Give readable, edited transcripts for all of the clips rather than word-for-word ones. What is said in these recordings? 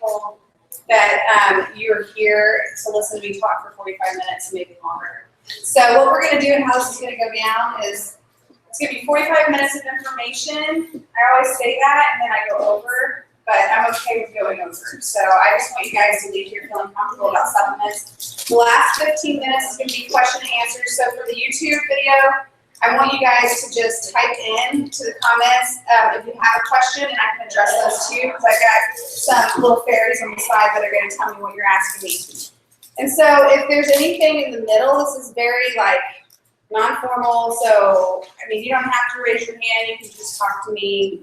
grateful that you're here to listen to me talk for 45 minutes, maybe longer. So what we're going to do and how this is going to go down is it's going to be 45 minutes of information. I always say that and then I go over, but I'm okay with going over. So I just want you guys to leave here feeling comfortable about supplements. The last 15 minutes is going to be question and answers. So for the YouTube video, I want you guys to just type in to the comments if you have a question, and I can address those too, because I got some little fairies on the side that are going to tell me what you're asking me. And so if there's anything in the middle, this is very like non-formal, so I mean you don't have to raise your hand, you can just talk to me.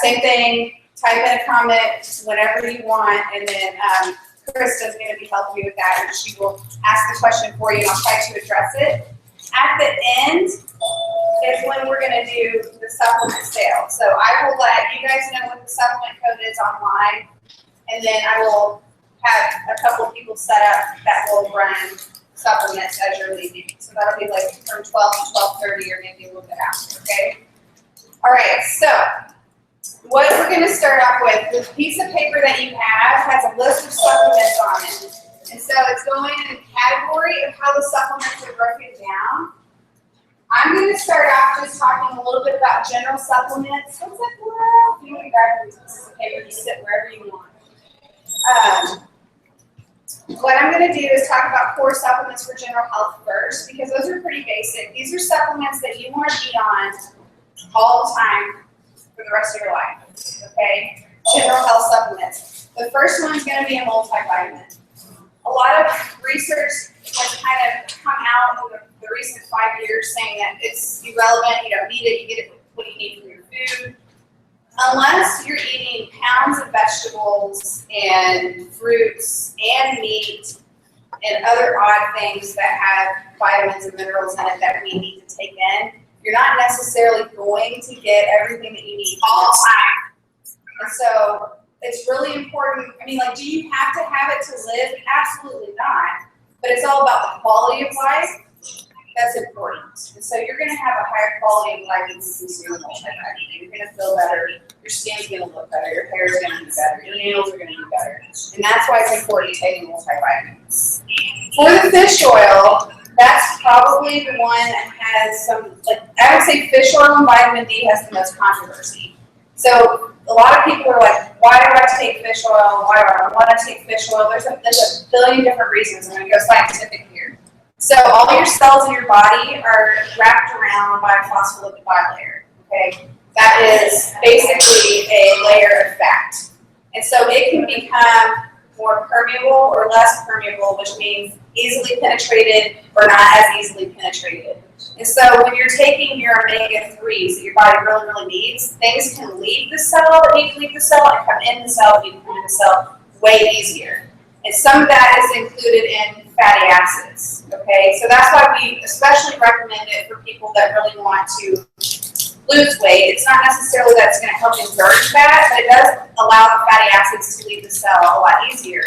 Same thing, type in a comment whenever you want, and then Krista's going to be helping you with that, and she will ask the question for you, and I'll try to address it. At the end is when we're going to do the supplement sale. So I will let you guys know what the supplement code is online, and then I will have a couple of people set up that will run supplements as you're leaving. So that'll be like from 12 to 12:30 or maybe a little bit after, okay? All right, so what we're going to start off with, this piece of paper that you have has a list of supplements on it. And so it's going in the category of how the supplements are broken down. I'm going to start off just talking a little bit about general supplements. What's that for? You want to grab these pieces of paper, you sit wherever you want. What I'm going to do is talk about core supplements for general health first, because those are pretty basic. These are supplements that you want to be on all the time for the rest of your life, okay? General health supplements. The first one's going to be a multivitamin. A lot of research has kind of come out over the recent 5 years saying that it's irrelevant, you don't need it, you get what you need from your food. Unless you're eating pounds of vegetables and fruits and meat and other odd things that have vitamins and minerals in it that we need to take in, you're not necessarily going to get everything that you need all the time. And so it's really important. I mean, like, do you have to have it to live? Absolutely not. But it's all about the quality of life. That's important. And so you're going to have a higher quality of life when you consume multivitamin. You're going to feel better. Your skin's going to look better. Your hair is going to be better. Your nails are going to be better. And that's why it's important to take multivitamins. For the fish oil, that's probably the one that has some, like, I would say fish oil and vitamin D has the most controversy. So a lot of people are like, why do I take fish oil? Why do I want to take fish oil? There's a billion different reasons. I'm going to go scientific here. So all your cells in your body are wrapped around by a phospholipid bilayer, okay? That is basically a layer of fat. And so it can become more permeable or less permeable, which means easily penetrated or not as easily penetrated. And so when you're taking your omega-3s that your body really, really needs, things can leave the cell that need to leave the cell and come in the cell that need to come in the cell way easier. And some of that is included in fatty acids, okay? So that's why we especially recommend it for people that really want to lose weight. It's not necessarily that it's going to help you burn fat, but it does allow the fatty acids to leave the cell a lot easier.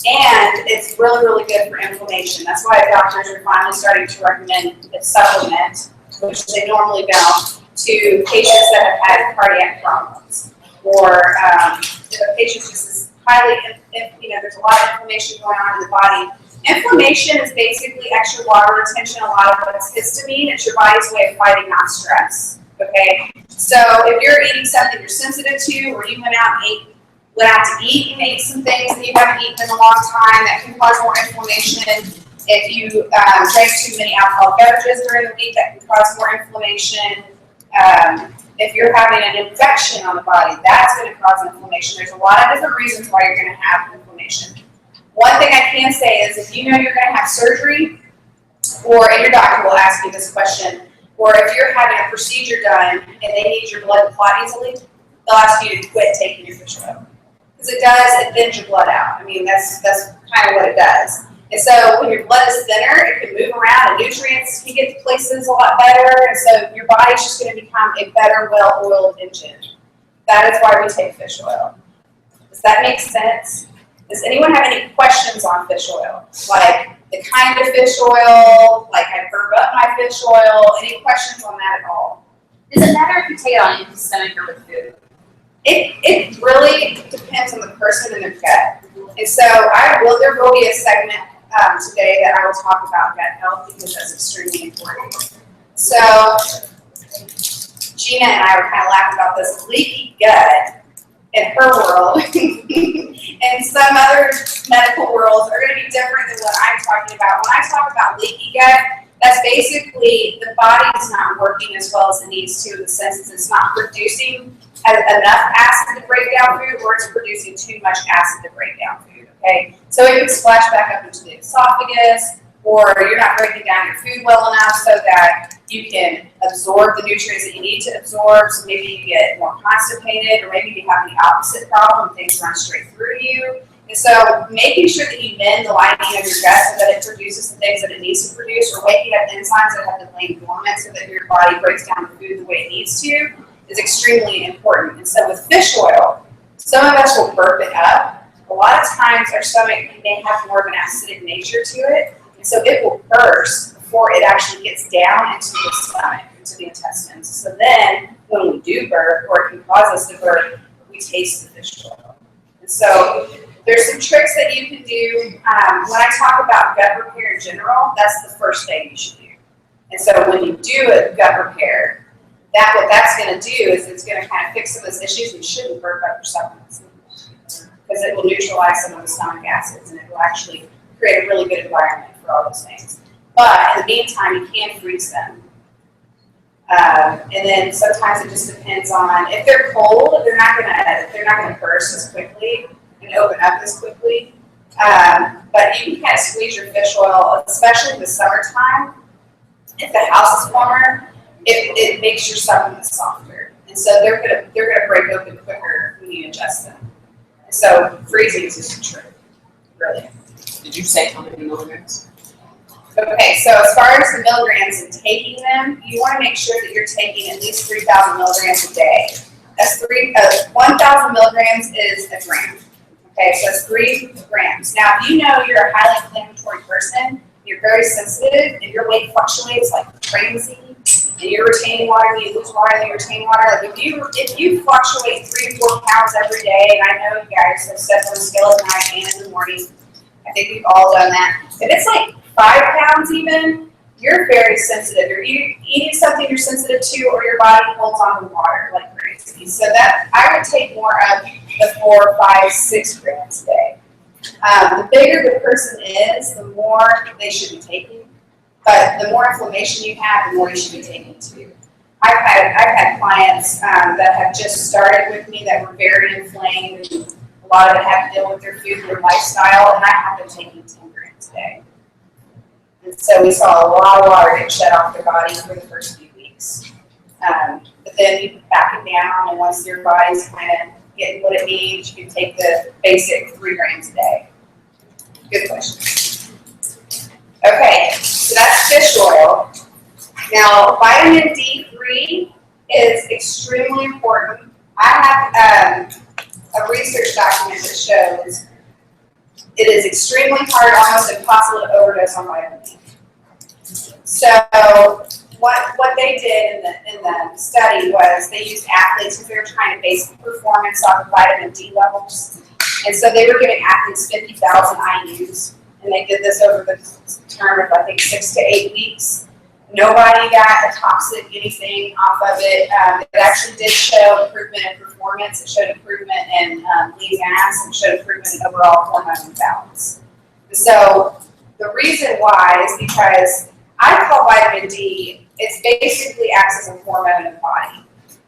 And it's really, really good for inflammation. That's why doctors are finally starting to recommend a supplement, which they normally don't, to patients that have had cardiac problems. Or if a patient just is highly, there's a lot of inflammation going on in the body. Inflammation is basically extra water retention. A lot of it's histamine. It's your body's way of fighting off stress. Okay, so if you're eating something you're sensitive to, or you went out to eat and ate some things that you haven't eaten in a long time, that can cause more inflammation. If you drink too many alcoholic beverages during the week, that can cause more inflammation. If you're having an infection on the body, that's going to cause inflammation. There's a lot of different reasons why you're going to have inflammation. One thing I can say is if you know you're going to have surgery, and your doctor will ask you this question, or if you're having a procedure done and they need your blood to clot easily, they'll ask you to quit taking your fish oil. Because it thins your blood out. I mean, that's kind of what it does. And so when your blood is thinner, it can move around and nutrients can get to places a lot better. And so your body's just going to become a better, well-oiled engine. That is why we take fish oil. Does that make sense? Does anyone have any questions on fish oil? Like the kind of fish oil, like I burp up my fish oil, any questions on that at all? Does it matter if you take it on empty stomach or with food? It really depends on the person and their gut. And so there will be a segment today that I will talk about gut health because that's extremely important. So Gina and I were kind of laughing about this leaky gut in her world and some other medical worlds are going to be different than what I'm talking about. When I talk about leaky gut, that's basically the body is not working as well as it needs to in the sense that it's not producing enough acid to break down food or it's producing too much acid to break down food, okay? So it can splash back up into the esophagus or you're not breaking down your food well enough so that you can absorb the nutrients that you need to absorb. So maybe you get more constipated or maybe you have the opposite problem, things run straight through you. And so making sure that you mend the lining of your gut so that it produces the things that it needs to produce or waking up enzymes that have been laying dormant so that your body breaks down the food the way it needs to is extremely important. And so with fish oil, some of us will burp it up. A lot of times our stomach may have more of an acidic nature to it. And so it will burst before it actually gets down into the stomach, into the intestines. So then when we do burp or it can cause us to burp, we taste the fish oil. And so there's some tricks that you can do. When I talk about gut repair in general, that's the first thing you should do. And so when you do a gut repair, what that's going to do is it's going to kind of fix some of those issues. You shouldn't burp up your supplements because it will neutralize some of the stomach acids and it will actually create a really good environment for all those things. But in the meantime, you can freeze them. And then sometimes it just depends on if they're cold, they're not going to burst as quickly and open up as quickly. But you can kind of squeeze your fish oil, especially in the summertime. If the house is warmer, it makes your supplements softer, and so they're gonna break open quicker when you adjust them. And so freezing is just a trick, really. Did you say how many milligrams? Okay, so as far as the milligrams and taking them, you want to make sure that you're taking at least 3,000 milligrams a day. That's 1,000 milligrams is a gram. Okay, so that's 3 grams. Now, if you know you're a highly inflammatory person, you're very sensitive, and your weight fluctuates like crazy, and you're retaining water, and you lose water, and you retain water. Like if you fluctuate 3 to 4 pounds every day, and I know you guys have stepped on the scale at night and in the morning, I think we've all done that. If it's like 5 pounds even, you're very sensitive. You're eating something you're sensitive to, or your body holds on to water like crazy. So that I would take more of the 4, 5, 6 grams a day. The bigger the person is, the more they should be taking. But the more inflammation you have, the more you should be taking too. I've had clients that have just started with me that were very inflamed. And a lot of it had to deal with their food and their lifestyle, and I have them taking 10 grams a day. And so we saw a lot of water get shut off their body for the first few weeks. But then you back it down, and once your body's kind of getting what it needs, you can take the basic 3 grams a day. Good question. Okay, so that's fish oil. Now, vitamin D3 is extremely important. I have a research document that shows it is extremely hard, almost impossible to overdose on vitamin D. So what they did in the study was they used athletes who they were trying to base performance off of vitamin D levels. And so they were giving athletes 50,000 IUs, and they did this over the term of, I think, 6 to 8 weeks. Nobody got a toxic anything off of it. It actually did show improvement in performance. It showed improvement in lean mass, and showed improvement in overall hormone balance. So the reason why is because I call vitamin D, it basically acts as a hormone in the body.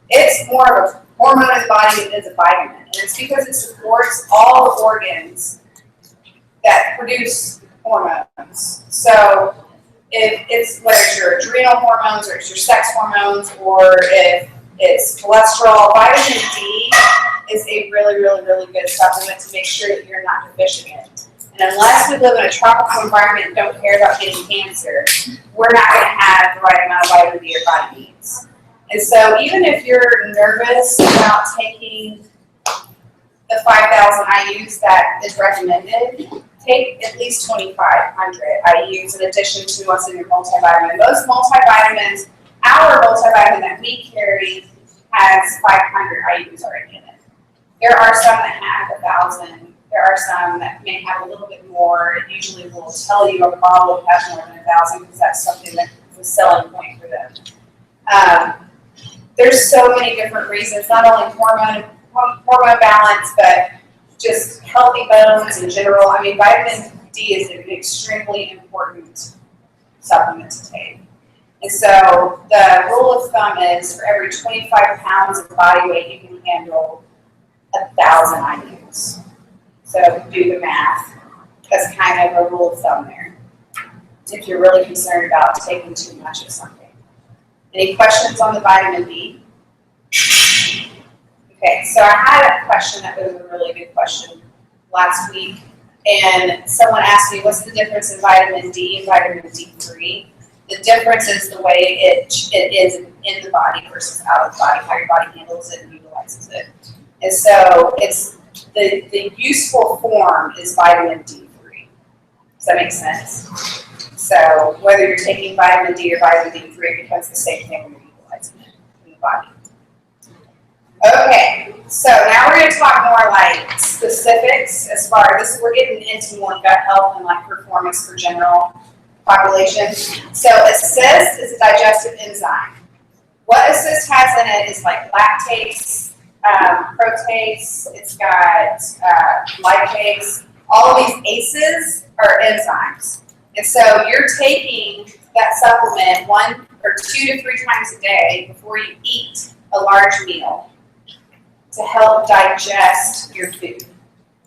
It's more of a hormone in the body than it is a vitamin. And it's because it supports all the organs that produce hormones. So if it's whether it's your adrenal hormones or it's your sex hormones or if it's cholesterol, vitamin D is a really, really, really good supplement to make sure that you're not deficient in it. And unless we live in a tropical environment and don't care about getting cancer, we're not going to have the right amount of vitamin D your body needs. And so even if you're nervous about taking the 5,000 IUs that is recommended, take at least 2,500 IUs in addition to what's in your multivitamin. Those multivitamins, our multivitamin that we carry has 500 IUs already in it. There are some that have 1,000. There are some that may have a little bit more. It usually will tell you a bottle has more than 1,000 because that's something that's a selling point for them. There's so many different reasons, not only hormone balance, but just healthy bones in general. I mean, vitamin D is an extremely important supplement to take. And so the rule of thumb is for every 25 pounds of body weight, you can handle 1,000 IUs. So do the math. That's kind of a rule of thumb there, if you're really concerned about taking too much of something. Any questions on the vitamin D? Okay, so I had a question that was a really good question last week, and someone asked me, what's the difference in vitamin D and vitamin D3? The difference is the way it is in the body versus out of the body, how your body handles it and utilizes it. And so it's the useful form is vitamin D3. Does that make sense? So whether you're taking vitamin D or vitamin D3, it becomes the same thing when you're utilizing it in the body. Okay, so now we're going to talk more like specifics as far as this. We're getting into more gut health and like performance for general population. So assist is a digestive enzyme. What assist has in it is like lactase, protease, it's got lipase. All of these ACEs are enzymes. And so you're taking that supplement 1 or 2 to 3 times a day before you eat a large meal to help digest your food.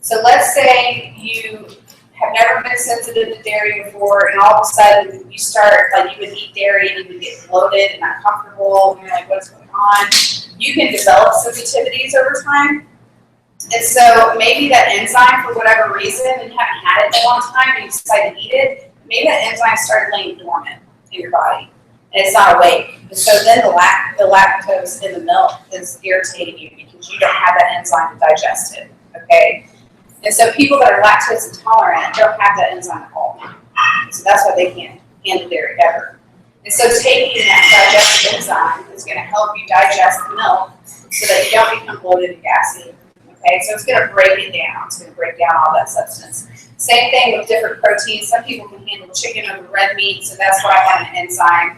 So let's say you have never been sensitive to dairy before, and all of a sudden you start, like you would eat dairy and you would get bloated and uncomfortable, and you're like, what's going on? You can develop sensitivities over time. And so maybe that enzyme, for whatever reason, and you haven't had it in a long time and you decide to eat it, maybe that enzyme started laying dormant in your body and it's not awake. And so then the lactose in the milk is irritating you because you don't have that enzyme to digest it, okay? And so people that are lactose intolerant don't have that enzyme at all. So that's why they can't handle dairy ever. And so taking that digestive enzyme is going to help you digest the milk so that you don't become bloated and gassy. Okay, so it's going to break it down. It's going to break down all that substance. Same thing with different proteins. Some people can handle chicken over red meat, so that's why I have an enzyme.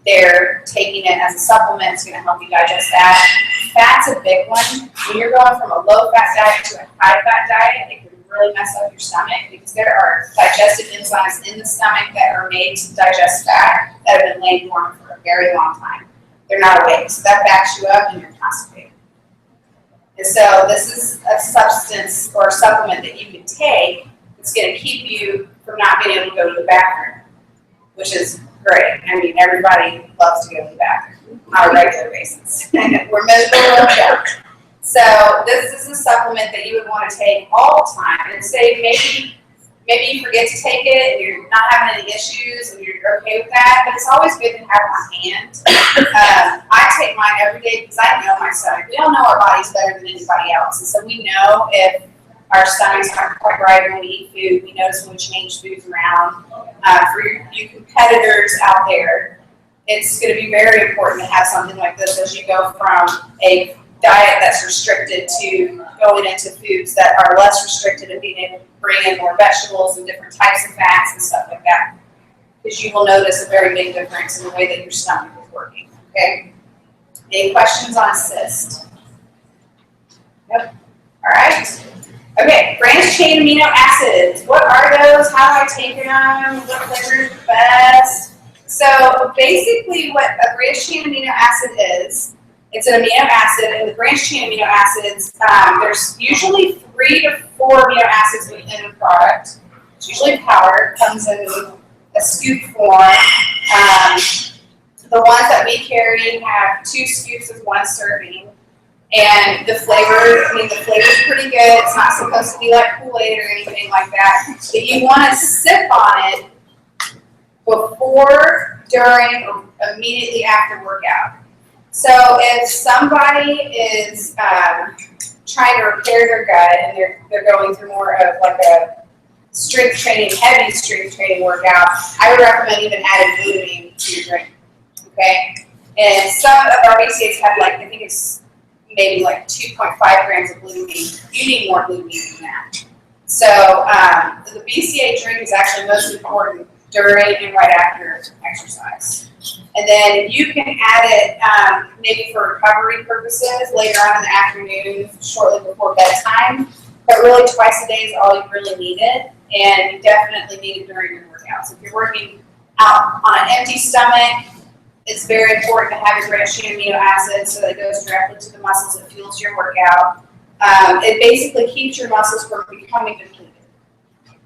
They're taking it as a supplement. It's going to help you digest that. Fat's a big one. When you're going from a low-fat diet to a high-fat diet, it can really mess up your stomach because there are digestive enzymes in the stomach that are made to digest fat that have been laying dormant for a very long time. They're not awake, so that backs you up and you're constipated. And so this is a substance or a supplement that you can take that's going to keep you from not being able to go to the bathroom, which is great. I mean, everybody loves to go to the bathroom on a regular basis. We're miserable when we don't. So this is a supplement that you would want to take all the time. And say maybe you forget to take it and you're not having any issues and you're okay with that, but it's always good to have it on hand. I take mine every day because I know my stomach. We all know our bodies better than anybody else. And so we know if our stomachs aren't quite right when we eat food. We notice when we change foods around. For you competitors out there, it's going to be very important to have something like this as you go from a diet that's restricted to going into foods that are less restricted and being able to bring in more vegetables and different types of fats and stuff like that. Because you will notice a very big difference in the way that your stomach is working. Okay? Any questions on cyst? Nope. All right. Okay, branched chain amino acids. What are those? How do I take them? What flavor is the best? So basically what a branched chain amino acid is, it's an amino acid, and the branched chain amino acids, there's usually 3 to 4 amino acids within a product. It's usually powder, comes in a scoop form. The ones that we carry have 2 scoops of 1 serving. And the flavor, the flavor's pretty good. It's not supposed to be like Kool-Aid or anything like that. But you want to sip on it before, during, or immediately after workout. So if somebody is trying to repair their gut and they're going through more of like a strength training, heavy strength training workout, I would recommend even adding glutamine to your drink. Okay? And some of our BCAAs have like, I think it's maybe like 2.5 grams of glutamine. You need more glutamine than that. So the BCA drink is actually most important during and right after exercise. And then you can add it maybe for recovery purposes later on in the afternoon, shortly before bedtime. But really twice a day is all you really need it. And you definitely need it during your workouts. If you're working out on an empty stomach, it's very important to have your branched chain amino acids so that it goes directly to the muscles. It fuels your workout. It basically keeps your muscles from becoming depleted.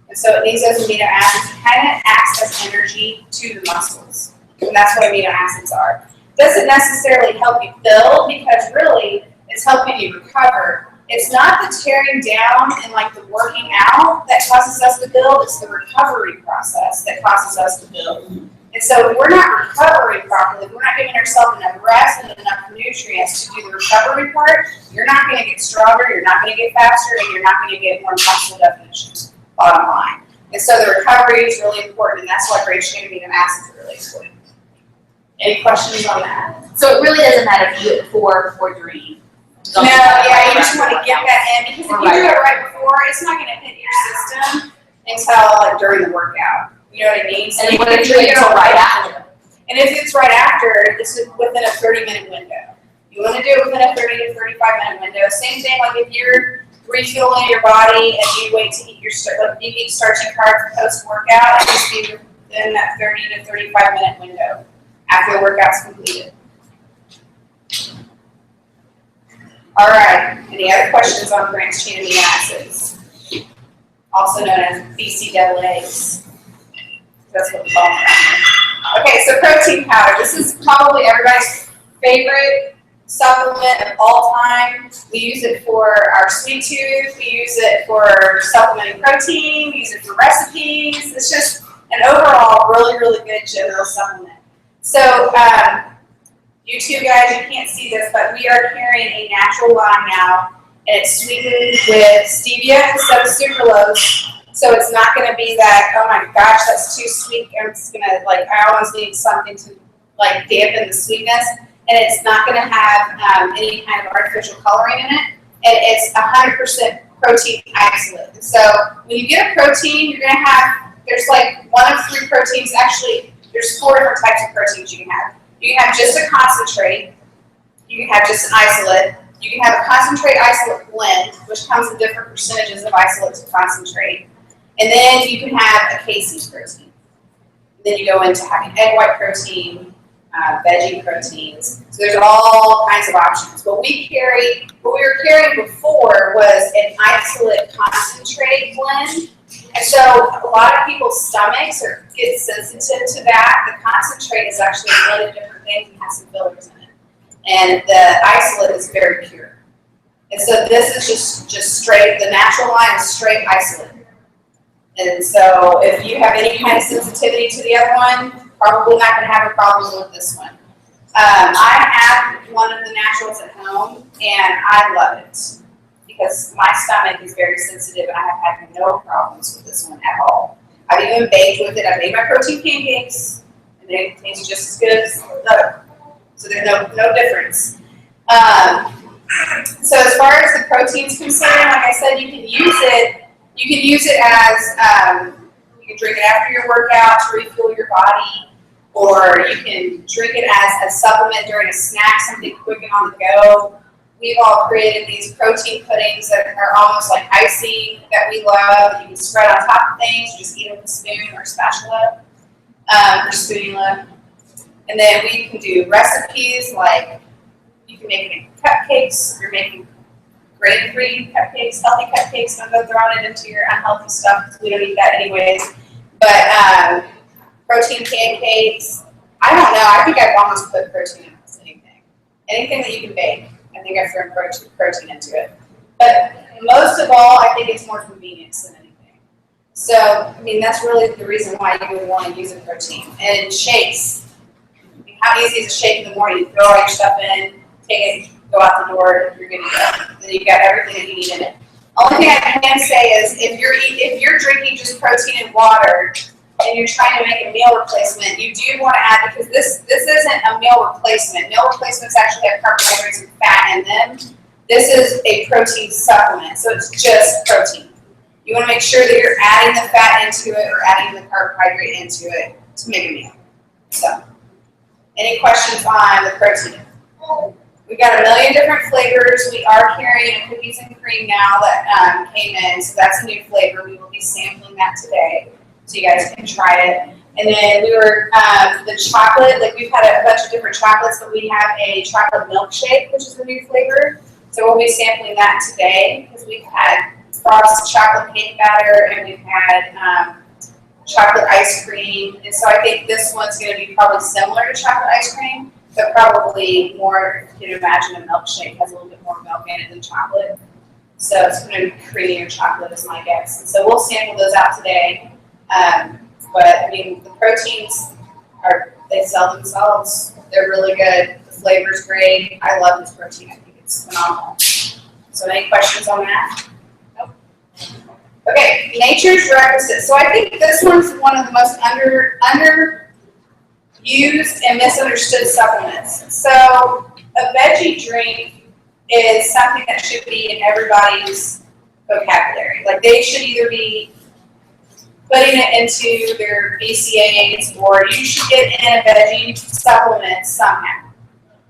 And so it needs those amino acids to kind of act as energy to the muscles. And that's what amino acids are. It doesn't necessarily help you build because really it's helping you recover. It's not the tearing down and like the working out that causes us to build, it's the recovery process that causes us to build. And so if we're not recovering properly, if we're not giving ourselves enough rest and enough nutrients to do the recovery part, you're not going to get stronger, you're not going to get faster, and you're not going to get more muscle definition, bottom line. And so the recovery is really important, and that's why branched chain amino acids are really important. Any questions on that? So it really doesn't matter if you do it before or during. No, yeah, you just want to get that in, because if you do it right before, it's not going to hit your system until like during the workout. You know what I mean? So And you what can if you drink wait it till all right after? And if it's right after, it's within a 30-minute window. You want to do it within a 30 to 35-minute window. Same thing, like if you're refueling your body and you wait to eat your like you eat starchy carbs post-workout, it just be within that 30 to 35-minute window after the workout's completed. All right, any other questions on branched chain amino acids? Also known as BCAAs. That's what we call them. Okay, so protein powder. This is probably everybody's favorite supplement of all time. We use it for our sweet tooth. We use it for supplementing protein. We use it for recipes. It's just an overall really, really good general supplement. So, you two guys, you can't see this, but we are carrying a natural line now, and it's sweetened with stevia instead of sucralose. So it's not going to be that, oh my gosh, that's too sweet. I'm just going to, like, I always need something to, like, dampen the sweetness. And it's not going to have any kind of artificial coloring in it. And it's 100% protein isolate. And so when you get a protein, you're going to have, there's like 1 of 3 proteins. Actually, there's 4 different types of proteins you can have. You can have just a concentrate. You can have just an isolate. You can have a concentrate isolate blend, which comes in different percentages of isolate to concentrate. And then you can have a casein protein. And then you go into having egg white protein, veggie proteins. So there's all kinds of options. What we were carrying before was an isolate concentrate blend. And so a lot of people's stomachs get sensitive to that. The concentrate is actually a lot of different things and has some fillers in it. And the isolate is very pure. And so this is just straight, the natural line is straight isolate. And so if you have any kind of sensitivity to the other one, probably not going to have a problem with this one. I have one of the naturals at home, and I love it because my stomach is very sensitive, and I have had no problems with this one at all. I've even baked with it. I made my protein pancakes, and they taste just as good as the other. So there's no difference. So as far as the protein's concerned, like I said, you can use it. You can use it as you can drink it after your workout to refuel your body, or you can drink it as a supplement during a snack, something quick and on the go. We've all created these protein puddings that are almost like icing that we love. You can spread on top of things, just eat it with a spoon or spatula or spatula. And then we can do recipes like you can make cupcakes. If you're making grain-free cupcakes, healthy cupcakes, don't go throwing it into your unhealthy stuff because we don't eat that anyways. But protein pancakes, I don't know. I think I've almost put protein in almost anything. Anything that you can bake, I think I've thrown protein into it. But most of all, I think it's more convenience than anything. So, I mean, that's really the reason why you would want to use a protein. And shakes. I mean, how easy is a shake in the morning? You throw all your stuff in, take it, go out the door, you're good to go. Then you've got everything that you need in it. Only thing I can say is if you're drinking just protein and water, and you're trying to make a meal replacement, you do want to add, because this isn't a meal replacement. Meal replacements actually have carbohydrates and fat in them. This is a protein supplement, so it's just protein. You want to make sure that you're adding the fat into it or adding the carbohydrate into it to make a meal. So, any questions on the protein? We've got a million different flavors. We are carrying a cookies and cream now that came in, so that's a new flavor. We will be sampling that today, so you guys can try it. And then we were, the chocolate, like we've had a bunch of different chocolates, but we have a chocolate milkshake, which is a new flavor. So we'll be sampling that today, because we've had frosted chocolate cake batter, and we've had chocolate ice cream. And so I think this one's going to be probably similar to chocolate ice cream, but probably more, if you can imagine a milkshake has a little bit more milk in it than chocolate. So it's going to be creamier chocolate is my guess. And so we'll sample those out today. But I mean, the proteins they sell themselves. They're really good. The flavor's great. I love this protein. I think it's phenomenal. So any questions on that? Nope. Okay, nature's requisite. So I think this one's one of the most used and misunderstood supplements. So a veggie drink is something that should be in everybody's vocabulary. Like they should either be putting it into their BCAAs, or you should get in a veggie supplement somehow.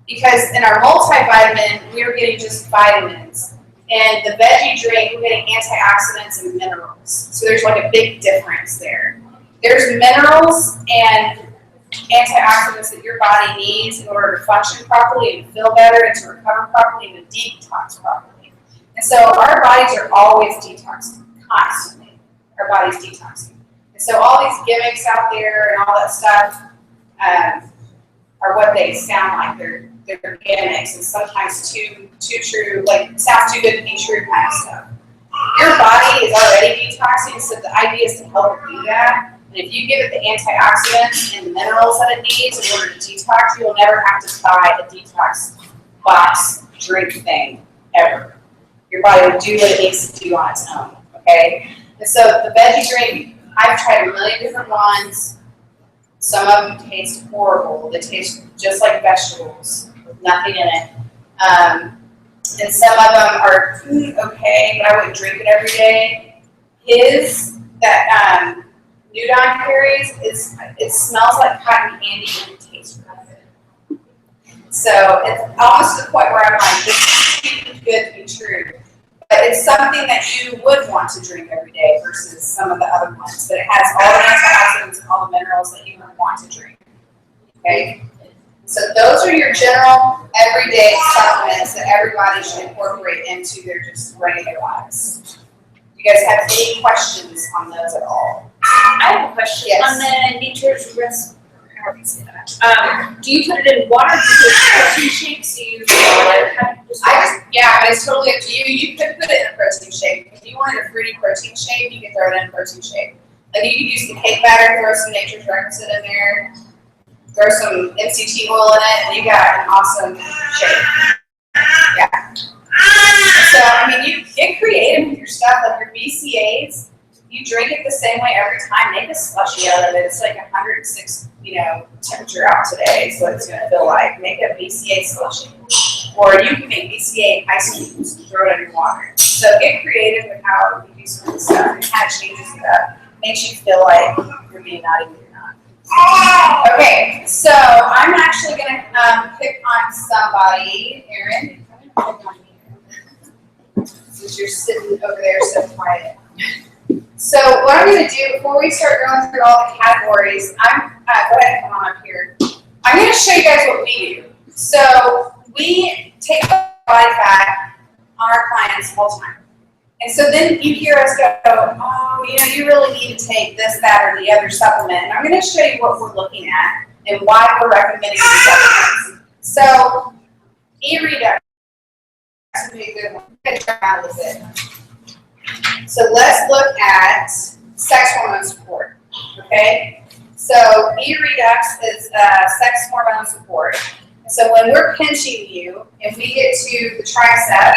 Because in our multivitamin, we're getting just vitamins. And the veggie drink, we're getting antioxidants and minerals. So there's like a big difference there. There's minerals and antioxidants that your body needs in order to function properly and feel better and to recover properly and to detox properly. And so our bodies are always detoxing, constantly. Our body's detoxing. And so all these gimmicks out there and all that stuff are what they sound like. They're gimmicks and sometimes too true, like sounds too good to be true kind of stuff. Your body is already detoxing, so the idea is to help it do that. And if you give it the antioxidants and the minerals that it needs in order to detox, you will never have to buy a detox box drink thing ever. Your body will do what it needs to do on its own, okay? And so the veggie drink, I've tried a million different ones. Some of them taste horrible. They taste just like vegetables with nothing in it. And some of them are okay, but I wouldn't drink it every day. That Nudon carries, it smells like cotton candy and it tastes really good. So it's almost to the point where I'm like, this is too good to be true. But it's something that you would want to drink every day versus some of the other ones. But it has all the antioxidants and all the minerals that you would want to drink. Okay? So those are your general everyday supplements that everybody should incorporate into their just regular lives. Do you guys have any questions on those at all? I have a question. Yes. On the nature's rest, how do you say that? Do you put it in water? Do you put protein shakes? Do you it's totally up to you. You could put it in a protein shake. If you wanted a fruity protein shake, you could throw it in a protein shake. Like you could use the cake batter, throw some nature's requisite in there, throw some MCT oil in it, and you got an awesome shake. Yeah. So, I mean, you get creative with your stuff, like your BCAAs. You drink it the same way every time. Make a slushy out of it. It's like 106, temperature out today is what it's going to feel like. Make a BCAA slushy. Or you can make BCAA ice cubes and throw it in your water. So get creative with how you do some of this stuff and kind of changes it up. Makes you feel like you're being naughty when you're not. Okay, so I'm actually going to pick on somebody. Aaron, since you're sitting over there so quiet. So what I'm going to do before we start going through all the categories, go ahead and come on up here. I'm going to show you guys what we do. So we take body fat on our clients all the time. And so then you hear us go, oh, you really need to take this, that, or the other supplement. And I'm going to show you what we're looking at and why we're recommending these supplements. So E-reduction would be a good one. I'm going to try out a little bit. So let's look at sex hormone support, okay? So E-redox is sex hormone support. So when we're pinching you, and we get to the tricep,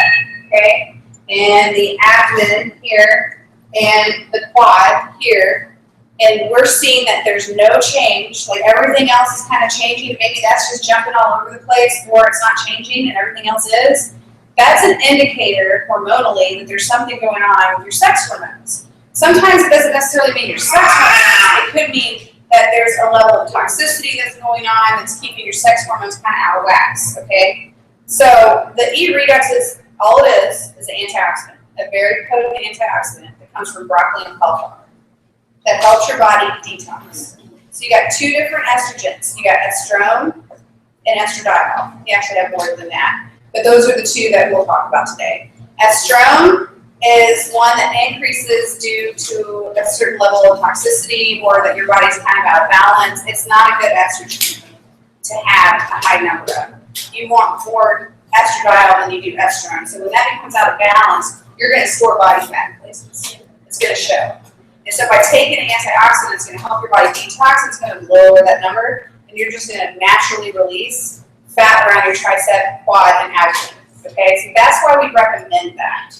okay, and the abdomen here, and the quad here, and we're seeing that there's no change, like everything else is kind of changing, maybe that's just jumping all over the place, or it's not changing and everything else is, that's an indicator hormonally that there's something going on with your sex hormones. Sometimes it doesn't necessarily mean your sex hormones, it could mean that there's a level of toxicity that's going on that's keeping your sex hormones kind of out of whack, okay? So the E. redox is, all it is an antioxidant, a very potent antioxidant that comes from broccoli and cauliflower that helps your body detox. So you got two different estrogens. You got estrone and estradiol. You actually have more than that, but those are the two that we'll talk about today. Estrone is one that increases due to a certain level of toxicity or that your body's kind of out of balance. It's not a good estrogen to have a high number of. You want more estradiol than you do estrone. So when that becomes out of balance, you're going to store body fat in places. It's going to show. And so by taking an antioxidant, it's going to help your body detox. It's going to lower that number, and you're just going to naturally release fat around your tricep, quad, and abdomen. Okay, so that's why we recommend that.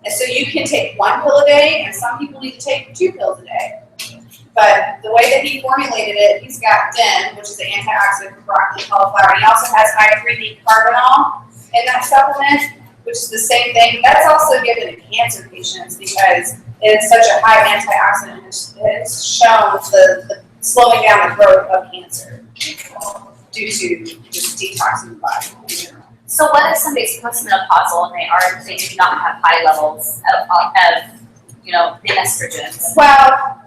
And so you can take 1 pill a day, and some people need to take 2 pills a day. But the way that he formulated it, he's got DEN, which is an antioxidant for broccoli and cauliflower. He also has I3D-carbinol in that supplement, which is the same thing. That's also given to cancer patients because it's such a high antioxidant. It's shown the slowing down the growth of cancer due to just detoxing the body in general. So what if somebody's postmenopausal and they do not have high levels of the estrogens? Well,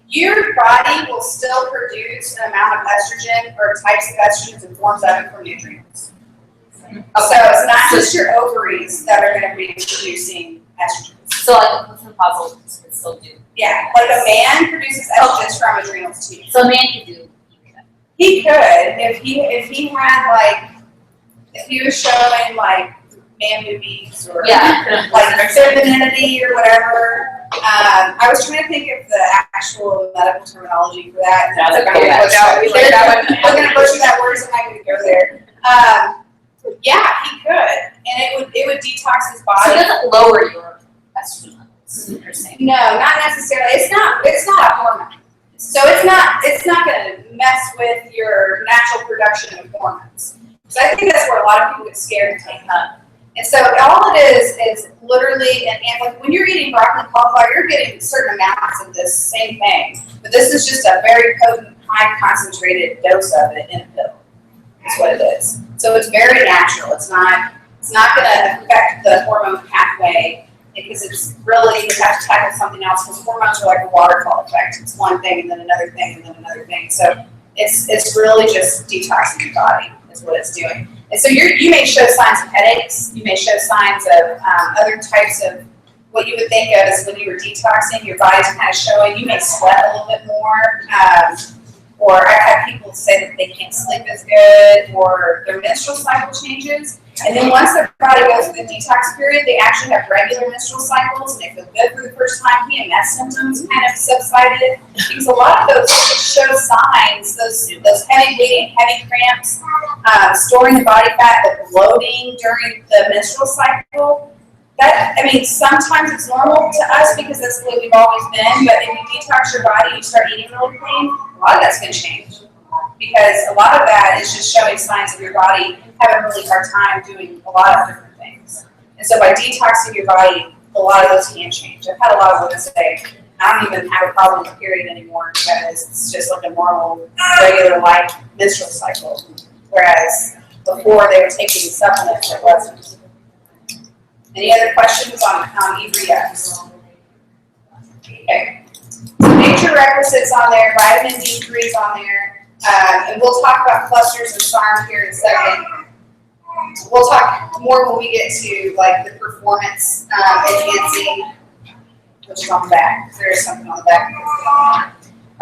your body will still produce an amount of estrogen or types of estrogens and forms of it from nutrients. Okay. So it's not just your ovaries that are going to be producing estrogens. So like a postmenopausal can still do. Yeah, like a man produces estrogens from adrenals too. So a man could do. He could if he had if he was showing like man boobies or like femininity or whatever. I was trying to think of the actual medical terminology for that. That's okay. I'm going to butcher that word, so I'm not going to go there. Yeah, he could, and it would detox his body. So it doesn't lower your estrogen levels. You're saying. No, not necessarily. It's not a hormone, so it's not going to mess with your natural production of hormones. So I think that's where a lot of people get scared to take up. And so all it is literally, and like when you're eating broccoli and cauliflower, you're getting certain amounts of this same thing, but this is just a very potent, high concentrated dose of it in a pill. That's what it is. So it's very natural. It's not going to affect the hormone pathway because it's really, you have to tackle something else because hormones are like a waterfall effect. It's one thing and then another thing and then another thing. So it's really just detoxing your body is what it's doing. And so you may show signs of headaches. You may show signs of other types of what you would think of as when you were detoxing. Your body's kind of showing. You may sweat a little bit more. Or I've had people say that they can't sleep as good, or their menstrual cycle changes. And then once their body goes through the detox period, they actually have regular menstrual cycles, and they feel good for the first time. PMS symptoms kind of subsided. Because a lot of those show signs, those heavy bleeding, heavy cramps, storing the body fat, the bloating during the menstrual cycle. Sometimes it's normal to us because that's the way we've always been, but if you detox your body, you start eating really clean, a lot of that's going to change. Because a lot of that is just showing signs of your body having a really hard time doing a lot of different things. And so by detoxing your body, a lot of those can change. I've had a lot of women say, I don't even have a problem with period anymore because it's just like a normal, regular life menstrual cycle. Whereas before they were taking supplements, it wasn't. Any other questions on E-redox? Okay. So major requisites on there, vitamin D3 is on there, and we'll talk about clusters and SARM here in a second. We'll talk more when we get to like the performance enhancing, which is on the back. There is something on the back.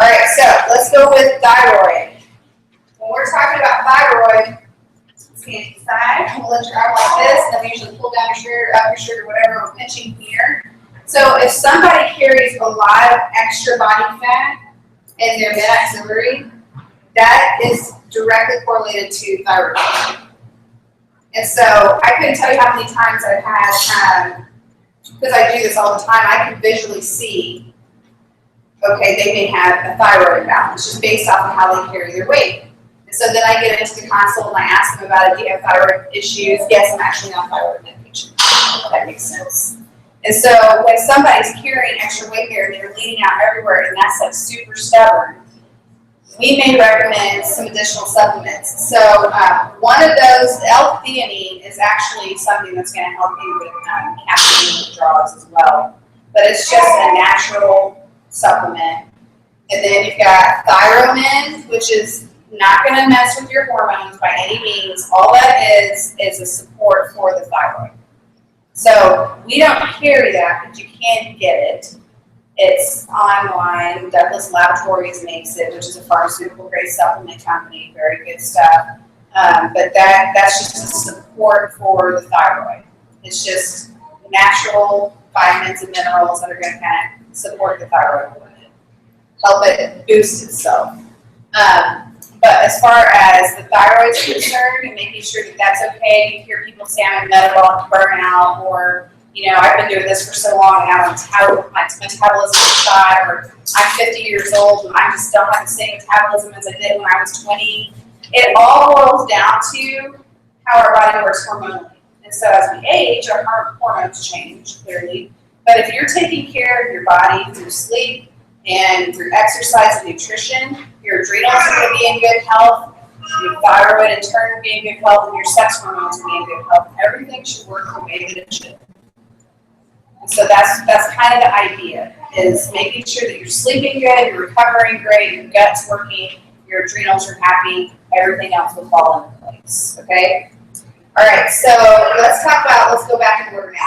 All right, so let's go with thyroid. When we're talking about thyroid, stand to the side, we'll let your arm like this, and then we usually pull down your shirt, up your shirt, or whatever, we're pinching here. So if somebody carries a lot of extra body fat in their mid-axillary, that is directly correlated to thyroid function. And so I couldn't tell you how many times I've had, because I do this all the time, I can visually see okay, they may have a thyroid imbalance just based off of how they carry their weight. And so then I get into the consult and I ask them about it. Do you have thyroid issues? Yes, I'm actually on thyroid medication. That makes sense. And so when somebody's carrying extra weight there and they're leaning out everywhere and that's like super stubborn, we may recommend some additional supplements. So one of those, L-theanine, is actually something that's going to help you with caffeine withdrawals as well. But it's just a natural supplement. And then you've got Thyromin, which is not going to mess with your hormones by any means. All that is a support for the thyroid. So we don't carry that, but you can get it. It's online. Douglas Laboratories makes it, which is a pharmaceutical grade supplement company. Very good stuff. But that's just a support for the thyroid. It's just natural vitamins and minerals that are going to kind of support the thyroid a little bit, help it boost itself. But as far as the thyroid is concerned and making sure that that's okay, you hear people say I'm metabolic burnout, or I've been doing this for so long and now my metabolism is shot, or I'm 50 years old and I just don't have the same metabolism as I did when I was 20. It all boils down to how our body works hormonally. And so as we age, our hormones change, clearly. But if you're taking care of your body through sleep and through exercise and nutrition, your adrenals are going to be in good health, your thyroid in turn will be in good health, and your sex hormones will be in good health. Everything should work the way that it should. And so that's kind of the idea, is making sure that you're sleeping good, you're recovering great, your gut's working, your adrenals are happy, everything else will fall into place, okay? All right, so let's go back in order now.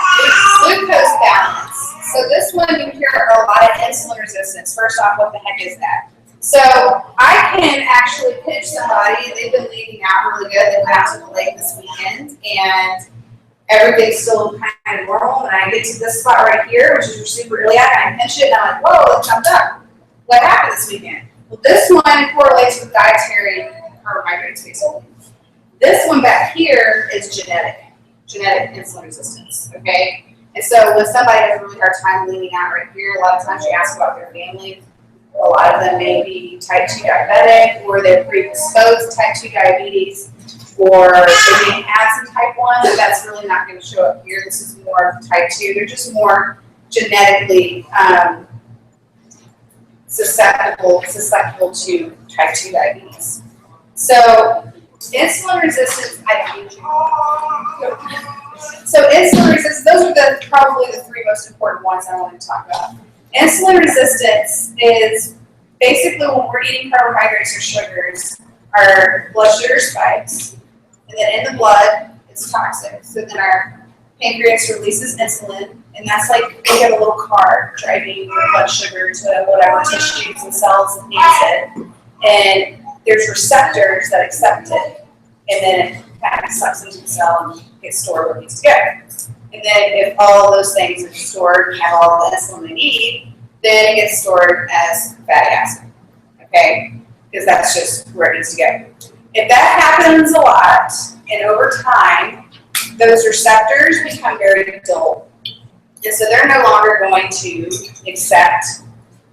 Glucose balance. So this one, you hear a lot of insulin resistance. First off, what the heck is that? So I can actually pitch somebody, they've been leaning out really good, they went out to the lake this weekend, and everything's still kind of normal, and I get to this spot right here, which is your super iliac, and I pinch it, and I'm like, whoa, it jumped up. What happened this weekend? Well, this one correlates with dietary carbohydrates, basically. This one back here is genetic insulin resistance, okay? And so when somebody has a really hard time leaning out right here, a lot of times you ask about their family. A lot of them may be type 2 diabetic, or they're predisposed to type 2 diabetes, or they may have some type 1, but that's really not going to show up here. This is more type 2. They're just more genetically susceptible to type 2 diabetes. So insulin resistance, So insulin resistance, those are probably the three most important ones I want to talk about. Insulin resistance is basically when we're eating carbohydrates or sugars, our blood sugar spikes, and then in the blood, it's toxic. So then our pancreas releases insulin, and that's like we have a little car driving your blood sugar to whatever tissues and cells it needs it. And there's receptors that accept it, and then it kind of sucks into the cell and gets stored where it needs to go. And then if all of those things are stored and have all the insulin they need, then it gets stored as fatty acid, okay? Because that's just where it needs to go. If that happens a lot, and over time, those receptors become very dull. And so they're no longer going to accept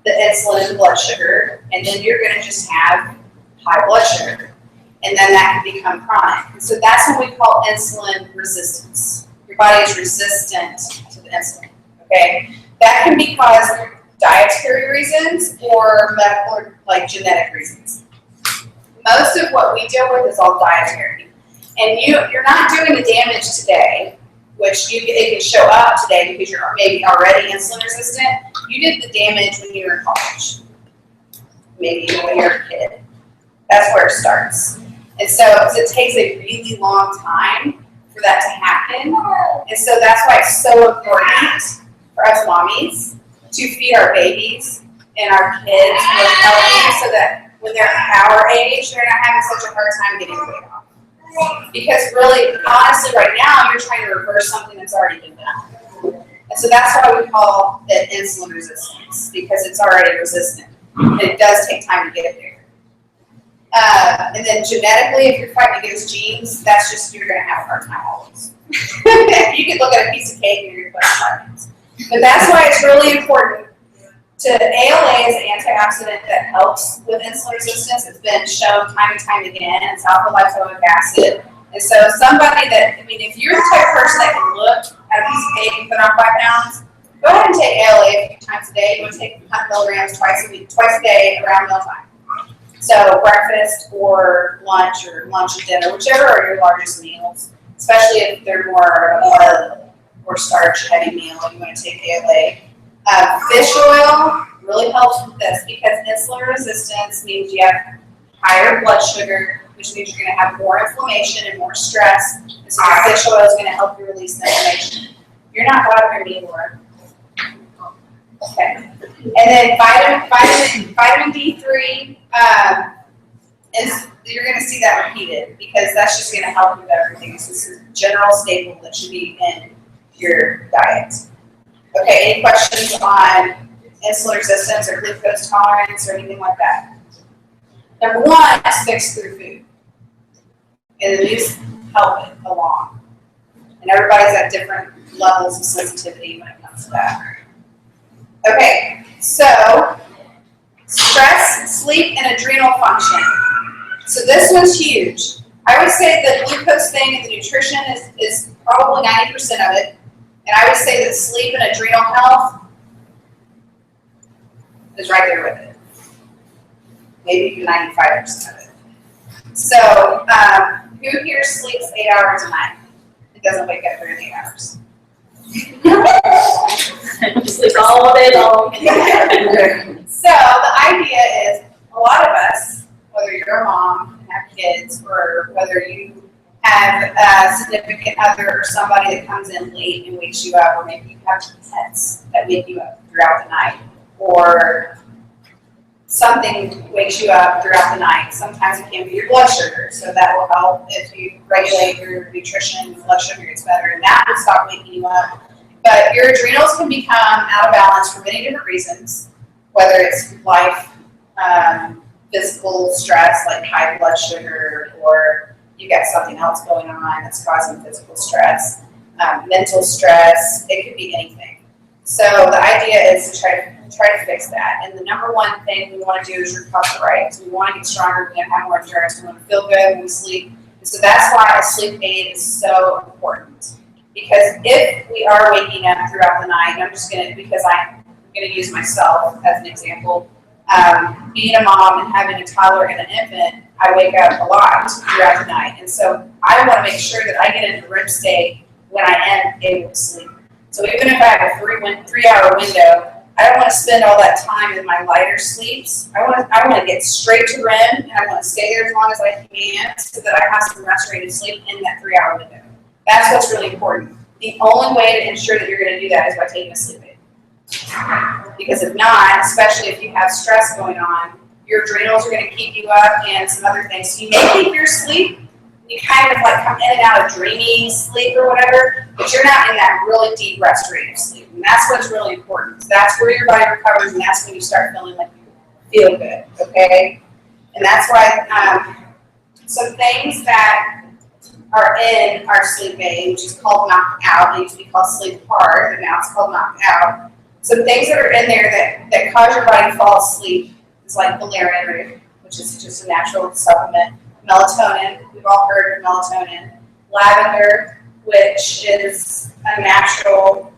the insulin and the blood sugar, and then you're going to just have high blood sugar. And then that can become chronic. And so that's what we call insulin resistance. Your body is resistant to the insulin, okay? That can be caused through dietary reasons or medical or like genetic reasons. Most of what we deal with is all dietary. And you're not doing the damage today, which it can show up today because you're maybe already insulin resistant. You did the damage when you were in college, maybe when you're a kid. That's where it starts. And so it takes a really long time for that to happen. And so that's why it's so important for us mommies to feed our babies and our kids with healthy so that when they're our age, they're not having such a hard time getting weight off. Because really, honestly, right now, you're trying to reverse something that's already been done. And so that's why we call it insulin resistance, because it's already resistant. And it does take time to get there. And then genetically, if you're fighting against genes, that's just, you're going to have a hard time always. You could look at a piece of cake and you're going to fight against. But that's why it's really important to So ALA is an antioxidant that helps with insulin resistance. It's been shown time and time again. It's alpha-lipoic acid. And so somebody that, I mean, if you're the type of person that can look at a piece of cake and put on 5 pounds, go ahead and take ALA a few times a day. You want to take 100 milligrams twice a day around mealtime. So breakfast or lunch and dinner, whichever are your largest meals, especially if they're more carb or starch heavy meal, you want to take ALA. Fish oil really helps with this because insulin resistance means you have higher blood sugar, which means you're going to have more inflammation and more stress. And so your fish oil is going to help you release the inflammation. You're not bothering me anymore. Okay. And then vitamin D3 is, you're going to see that repeated because that's just going to help with everything. So this is a general staple that should be in your diet. Okay, any questions on insulin resistance or glucose tolerance or anything like that? Number 1 is fixed through food. And these help it along. And everybody's at different levels of sensitivity when it comes to that. Okay, so stress, sleep, and adrenal function. So this one's huge. I would say the glucose thing and the nutrition is probably 90% of it. And I would say that sleep and adrenal health is right there with it. Maybe even 95% of it. So who here sleeps 8 hours a night? It doesn't wake up during 8 hours. Sleep all day long. So the idea is a lot of us, whether you're a mom and have kids or whether you have a significant other or somebody that comes in late and wakes you up, or maybe you have pets that wake you up throughout the night, or something wakes you up throughout the night. Sometimes it can be your blood sugar, so that will help if you regulate your nutrition, your blood sugar gets better, and that will stop waking you up. But your adrenals can become out of balance for many different reasons, whether it's life, physical stress like high blood sugar, or you got something else going on that's causing physical stress, mental stress, it could be anything. So the idea is to try to fix that. And the number 1 thing we want to do is recover, right? So we want to get stronger, we want to have more endurance, we want to feel good when we sleep. And so that's why a sleep aid is so important. Because if we are waking up throughout the night, and I'm just going to, because I'm going to use myself as an example, being a mom and having a toddler and an infant, I wake up a lot throughout the night. And so I want to make sure that I get into REM state when I am able to sleep. So even if I have a 3-hour window, I don't want to spend all that time in my lighter sleeps. I want to get straight to REM, and I want to stay there as long as I can so that I have some restorative sleep in that 3-hour window. That's what's really important. The only way to ensure that you're going to do that is by taking a sleep aid. Because if not, especially if you have stress going on, your adrenals are going to keep you up and some other things. So you may keep your sleep, you kind of like come in and out of dreamy sleep or whatever, but you're not in that really deep restorative sleep. And that's what's really important. So that's where your body recovers, and that's when you start feeling like you feel good, okay? And that's why some things that are in our sleep aid, which is called knocked out, it used to be called sleep hard, but now it's called knocked out. Some things that are in there that cause your body to fall asleep is like valerian root, which is just a natural supplement. Melatonin, we've all heard of melatonin. Lavender, which is a natural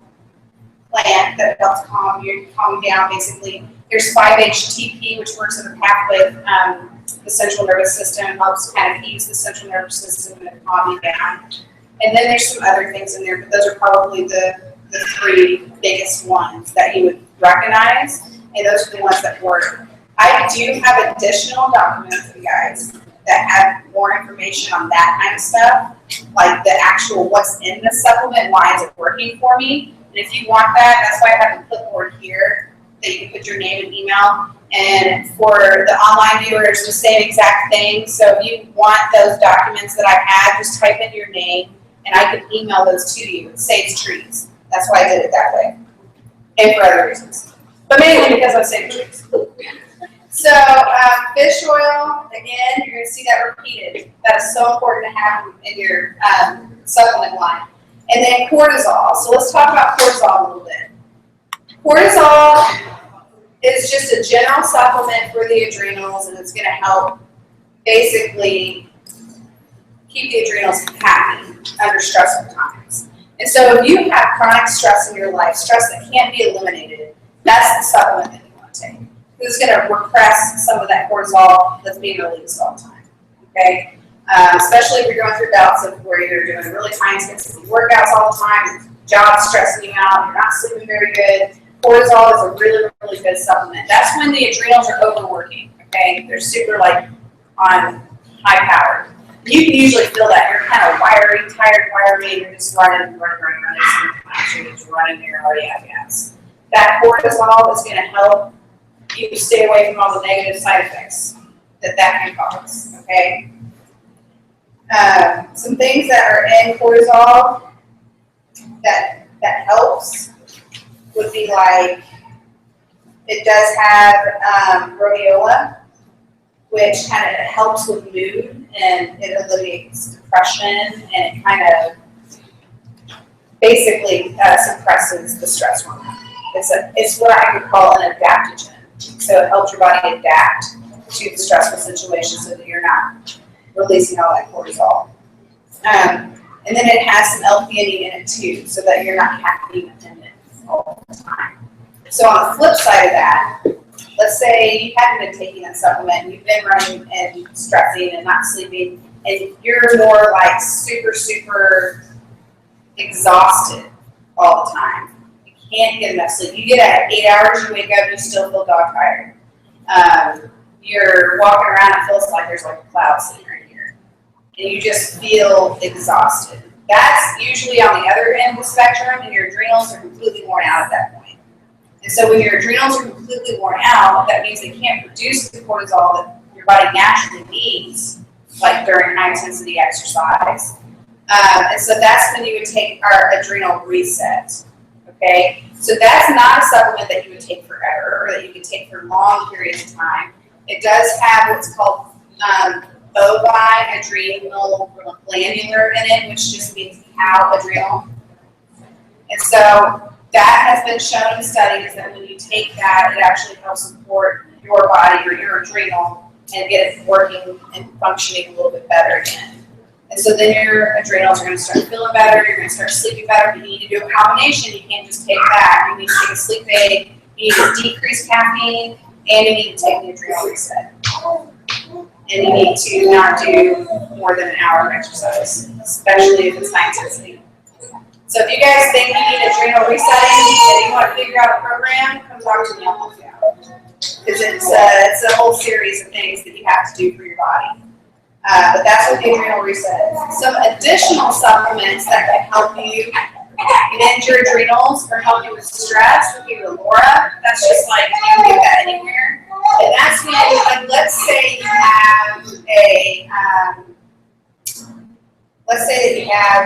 plant that helps calm you down basically. There's 5-HTP, which works in the pathway of the central nervous system, helps kind of ease the central nervous system and calm you down. And then there's some other things in there, but those are probably the 3 biggest ones that you would recognize, and those are the ones that work. I do have additional documents, you guys, that have more information on that kind of stuff, like the actual what's in the supplement, why is it working for me. And if you want that, that's why I have a clipboard here that you can put your name and email. And for the online viewers, the same exact thing. So if you want those documents that I have, just type in your name and I can email those to you. It saves trees. That's why I did it that way. And for other reasons. But mainly because I saved trees. So fish oil, again, you're going to see that repeated. That is so important to have in your supplement line. And then cortisol. So let's talk about cortisol a little bit. Cortisol just a general supplement for the adrenals, and it's going to help basically keep the adrenals happy under stressful times. And so if you have chronic stress in your life, stress that can't be eliminated, that's the supplement that you want to take. It's going to repress some of that cortisol that's being released all the time, okay? Especially if you're going through bouts of where you're doing really high-intensity workouts all the time, job's stressing you out, you're not sleeping very good. Cortisol is a really, really good supplement. That's when the adrenals are overworking, okay? They're super, like, on high power. You can usually feel that. You're kind of wiry, tired, wiry, you're just running. Sometimes you're just running and you're already out of gas. That cortisol is going to help you stay away from all the negative side effects that can cause, okay? Some things that are in cortisol that helps would be like, it does have rhodiola, which kind of helps with mood and it alleviates depression and it kind of basically suppresses the stress hormone. It's what I would call an adaptogen. So it helps your body adapt to the stressful situation so that you're not releasing all that cortisol. And then it has some L-theanine in it too, so that you're not caffeine dependent all the time. So on the flip side of that, let's say you haven't been taking that supplement, you've been running and stressing and not sleeping, and you're more like super, super exhausted all the time. You can't get enough sleep. You get at 8 hours, you wake up, you still feel dog tired. You're walking around, it feels like there's like a cloud sitting right here. And you just feel exhausted. That's usually on the other end of the spectrum, and your adrenals are completely worn out at that point. And so when your adrenals are completely worn out, that means they can't produce the cortisol that your body naturally needs, like during high intensity exercise. And so that's when you would take our adrenal reset, okay? So that's not a supplement that you would take forever or that you can take for long periods of time. It does have what's called bovine adrenal glandular in it, which just means cow adrenal. And so that has been shown in studies that when you take that, it actually helps support your body or your adrenal and get it working and functioning a little bit better again. And so then your adrenals are going to start feeling better, you're going to start sleeping better, but you need to do a combination. You can't just take that. You need to take a sleep aid, you need to decrease caffeine, and you need to take the adrenal reset. And you need to not do more than an hour of exercise, especially if it's high intensity. So if you guys think you need adrenal resetting and you want to figure out a program, come talk to me, I'll help you out. Because it's a whole series of things that you have to do for your body. But that's what the adrenal reset is. Some additional supplements that can help you mend your adrenals or help you with stress would be Laura. That's just like you can get that anywhere. And that's when, like, let's say you have let's say that you have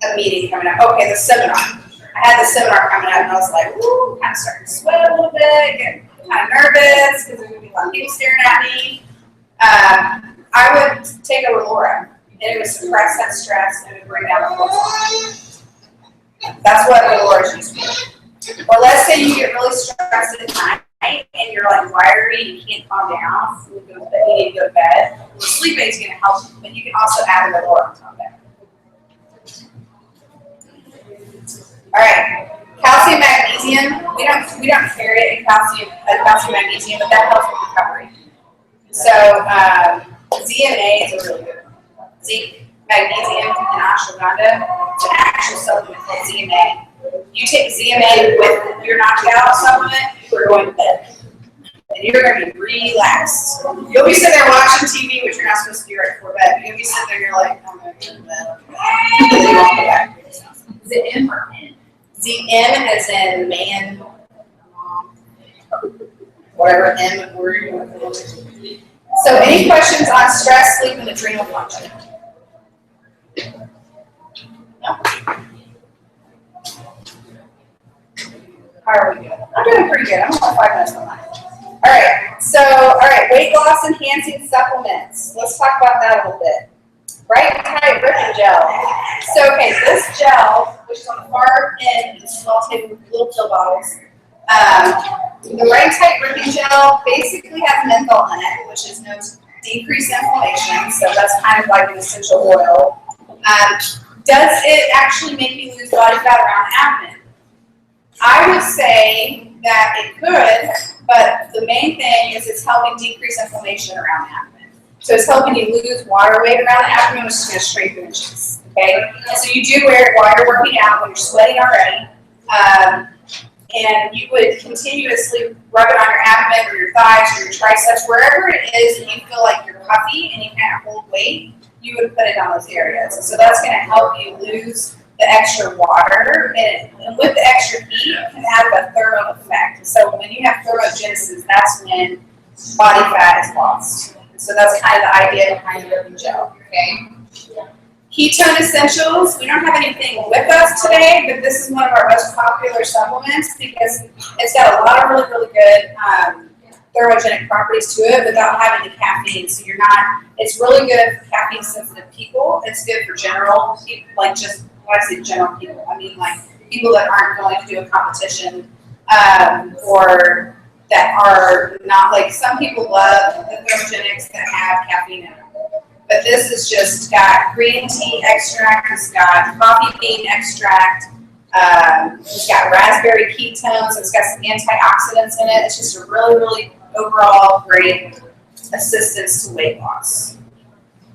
a meeting coming up. Okay, the seminar. I had the seminar coming up and I was like, woo, kind of starting to sweat a little bit, getting kind of nervous because there's going to be a lot of people staring at me. I would take a Relora and it would suppress that stress and it would bring down the cortisol. That's what Relora is used for. Or let's say you get really stressed at night and you're like wiry, you can't calm down, you need to go to bed. Well, the sleep aid is going to help you, but you can also add a Relora on top of that. All right, calcium, magnesium. We don't carry it in calcium, magnesium, but that helps with recovery. So ZMA is a really good one. Zinc, magnesium, and ashwagandha. It's an actual supplement called ZMA. You take ZMA with your knocked out supplement, you're going to bed. And you're going to be relaxed. You'll be sitting there watching TV, which you're not supposed to do right before bed. You'll be sitting there and you're like, I'm going to go to bed. And then you won't go back. Is it M or N? M as in man, whatever M word. So any questions on stress, sleep, and adrenal function? No? How are we doing? I'm doing pretty good. I'm only 5 minutes behind. All right, weight loss enhancing supplements. Let's talk about that a little bit. Bright Tide Ripping Gel. So, okay, this gel, which is on the far end, is small tube with little pill bottles. The right type working gel basically has menthol in it, which is known to decrease inflammation, so that's kind of like an essential oil. Does it actually make you lose body fat around the abdomen? I would say that it could, but the main thing is it's helping decrease inflammation around the abdomen. So it's helping you lose water weight around the abdomen, which is going to strengthen the chest. Okay, and so you do wear it while you're working out, when you're sweating already, and you would continuously rub it on your abdomen or your thighs or your triceps, wherever it is that you feel like you're puffy and you can't hold weight, you would put it on those areas. So that's going to help you lose the extra water, and with the extra heat, it can have a thermal effect. So when you have thermogenesis, that's when body fat is lost. So that's kind of the idea behind the working gel. Okay. Ketone essentials. We don't have anything with us today, but this is one of our most popular supplements because it's got a lot of really good thermogenic properties to it without having the caffeine. So you're not. It's really good for caffeine sensitive people. It's good for general people, like just when I say general people, I mean like people that aren't going to do a competition or that are not like some people love the thermogenics that have caffeine in them. But this has just got green tea extract, it's got coffee bean extract, it's got raspberry ketones, it's got some antioxidants in it. It's just a really overall great assistance to weight loss.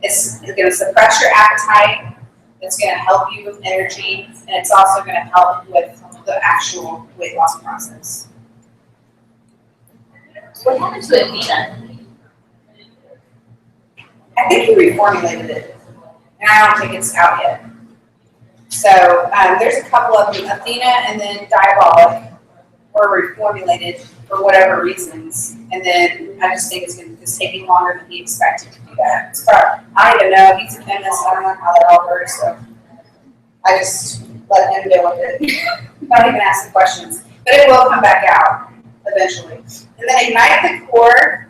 It's going to suppress your appetite, it's going to help you with energy, and it's also going to help with the actual weight loss process. What happened to Athena? I think he reformulated it, and I don't think it's out yet. So there's a couple of them, Athena and then Diabolic, were reformulated for whatever reasons, and then I just think it's taking longer than he expected to do that. It's probably, I don't even know, he's a chemist, I don't know how that all works, so I just let him deal with it. Not even ask the questions, but it will come back out eventually. And then Ignite the Core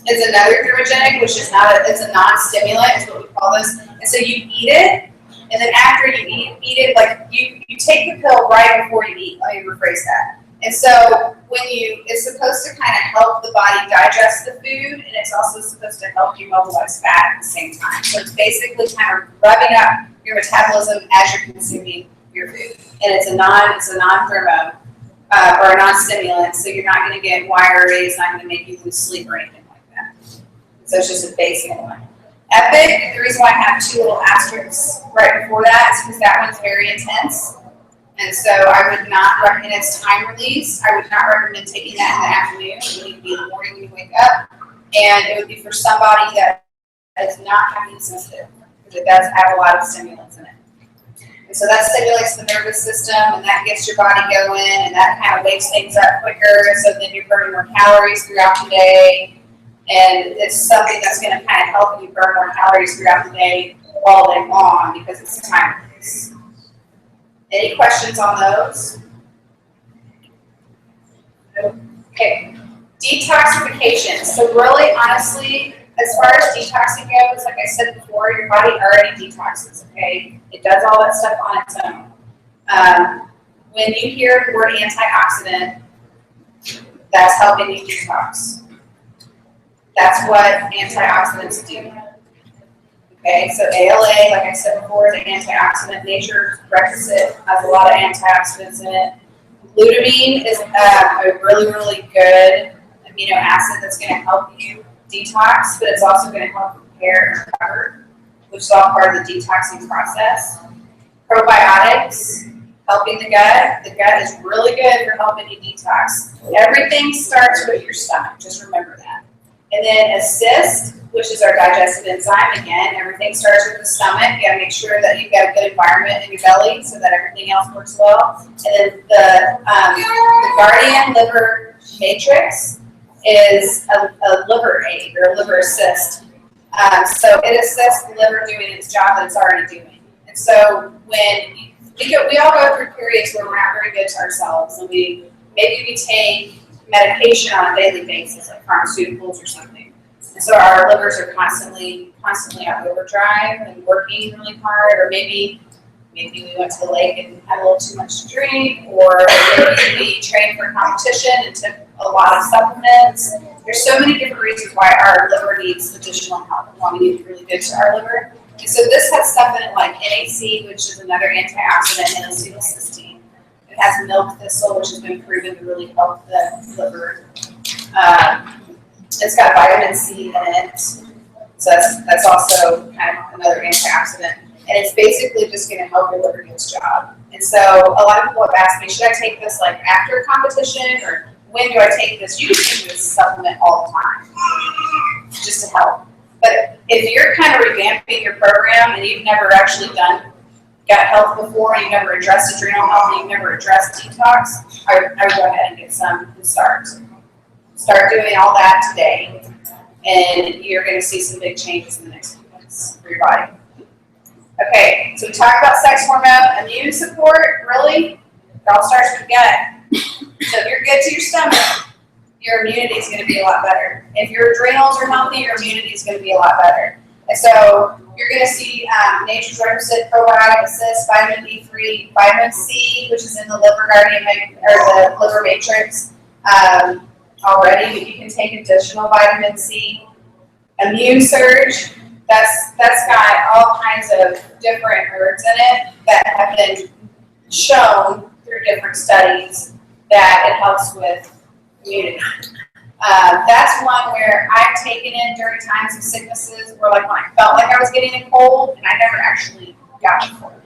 is another thermogenic, which is it's a non-stimulant, is what we call this. And so you eat it, and then after you eat it, like you take the pill right before you eat. Let me rephrase that. And so it's supposed to kind of help the body digest the food, and it's also supposed to help you mobilize fat at the same time. So it's basically kind of revving up your metabolism as you're consuming your food. And it's a non-thermo or a non-stimulant, so you're not going to get wiry. It's not going to make you lose sleep or anything. So it's just a basic one. Epic, the reason why I have two little asterisks right before that is because that one's very intense. And so I would not recommend, it's time release, I would not recommend taking that in the afternoon. It would need to be in the morning when you wake up. And it would be for somebody that is not caffeine sensitive, because it does have a lot of stimulants in it. And so that stimulates the nervous system, and that gets your body going, and that kind of wakes things up quicker, so then you're burning more calories throughout the day. And it's something that's going to kind of help you burn more calories throughout the day, all day long, because it's time release. Any questions on those? Okay. Detoxification. So really, honestly, as far as detoxing goes, like I said before, your body already detoxes, okay? It does all that stuff on its own. When you hear the word antioxidant, that's helping you detox. That's what antioxidants do. Okay, so ALA, like I said before, is an antioxidant. Nature's requisite has a lot of antioxidants in it. Glutamine is a really good amino acid that's going to help you detox, but it's also going to help repair and recover, which is all part of the detoxing process. Probiotics, helping the gut. The gut is really good for helping you detox. Everything starts with your stomach, just remember that. And then assist, which is our digestive enzyme. Again, everything starts with the stomach. You gotta make sure that you've got a good environment in your belly so that everything else works well. And then the Guardian Liver Matrix is a liver aid or a liver assist. So it assists the liver doing its job that it's already doing. And so when we all go through periods where we're not very good to ourselves, and maybe we take medication on a daily basis, like pharmaceuticals or something. And so our livers are constantly on overdrive and working really hard, or maybe maybe we went to the lake and had a little too much to drink, or maybe we trained for competition and took a lot of supplements. There's so many different reasons why our liver needs additional help and why we need to be really good to our liver. And so this has stuff in it like NAC, which is another antioxidant, and acetylcysteine. It has milk thistle, which has been proven to really help the liver. It's got vitamin C in it, so that's also kind of another antioxidant. And it's basically just going to help your liver do its job. And so a lot of people have asked me, should I take this like after competition, or when do I take this? You can take this supplement all the time, just to help. But if you're kind of revamping your program and you've never actually done gut health before, you've never addressed adrenal health, and you've never addressed detox, I would go ahead and get some and start. Start doing all that today, and you're going to see some big changes in the next few months for your body. Okay, so we talked about sex hormone, immune support, really? It all starts with gut. So if you're good to your stomach, your immunity is going to be a lot better. If your adrenals are healthy, your immunity is going to be a lot better. And so you're going to see nature's requisite probiotic assist, vitamin D3, vitamin C, which is in the liver guardian or the liver matrix already, but you can take additional vitamin C. Immune surge, that's got all kinds of different herbs in it that have been shown through different studies that it helps with immunity. That's one where I've taken it during times of sicknesses, where like when I felt like I was getting a cold and I never actually got a cold.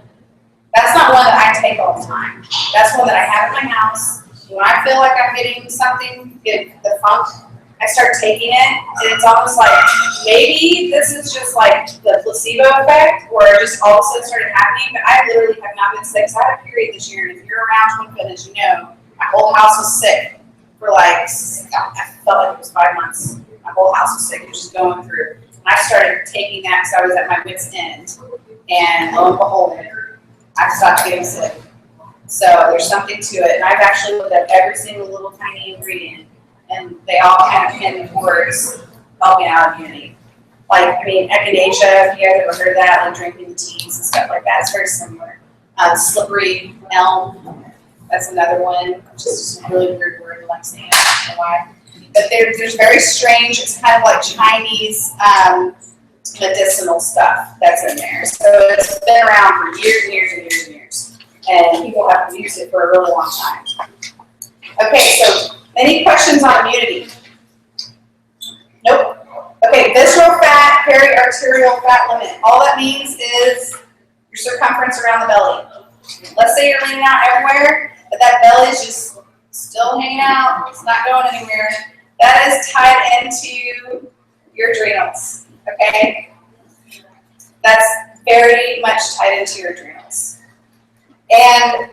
That's not one that I take all the time. That's one that I have in my house. When I feel like I'm getting something, get the funk, I start taking it, and it's almost like maybe this is just like the placebo effect, where it just all of a sudden started happening. But I literally have not been sick. So I had a period this year, and if you're around TwinFitness, you know my whole house was sick for like, I felt like it was 5 months. My whole house was sick. It was just going through. And I started taking that because I was at my wit's end, and lo and behold, I stopped getting sick. So there's something to it, and I've actually looked at every single little tiny ingredient, and they all kind of pin towards helping out immunity. Like, I mean, echinacea, if you guys ever heard of that, like drinking the teas and stuff like that, it's very similar. Slippery elm, that's another one, which is just a really weird word, like saying it, I don't know why. But there's very strange, it's kind of like Chinese medicinal stuff that's in there. So it's been around for years and years and years and years. And people have used it for a really long time. Okay, so any questions on immunity? Nope. Okay, visceral fat, periarterial fat limit. All that means is your circumference around the belly. Let's say you're leaning out everywhere, but that belly is just still hanging out. It's not going anywhere. That is tied into your adrenals, okay? That's very much tied into your adrenals. And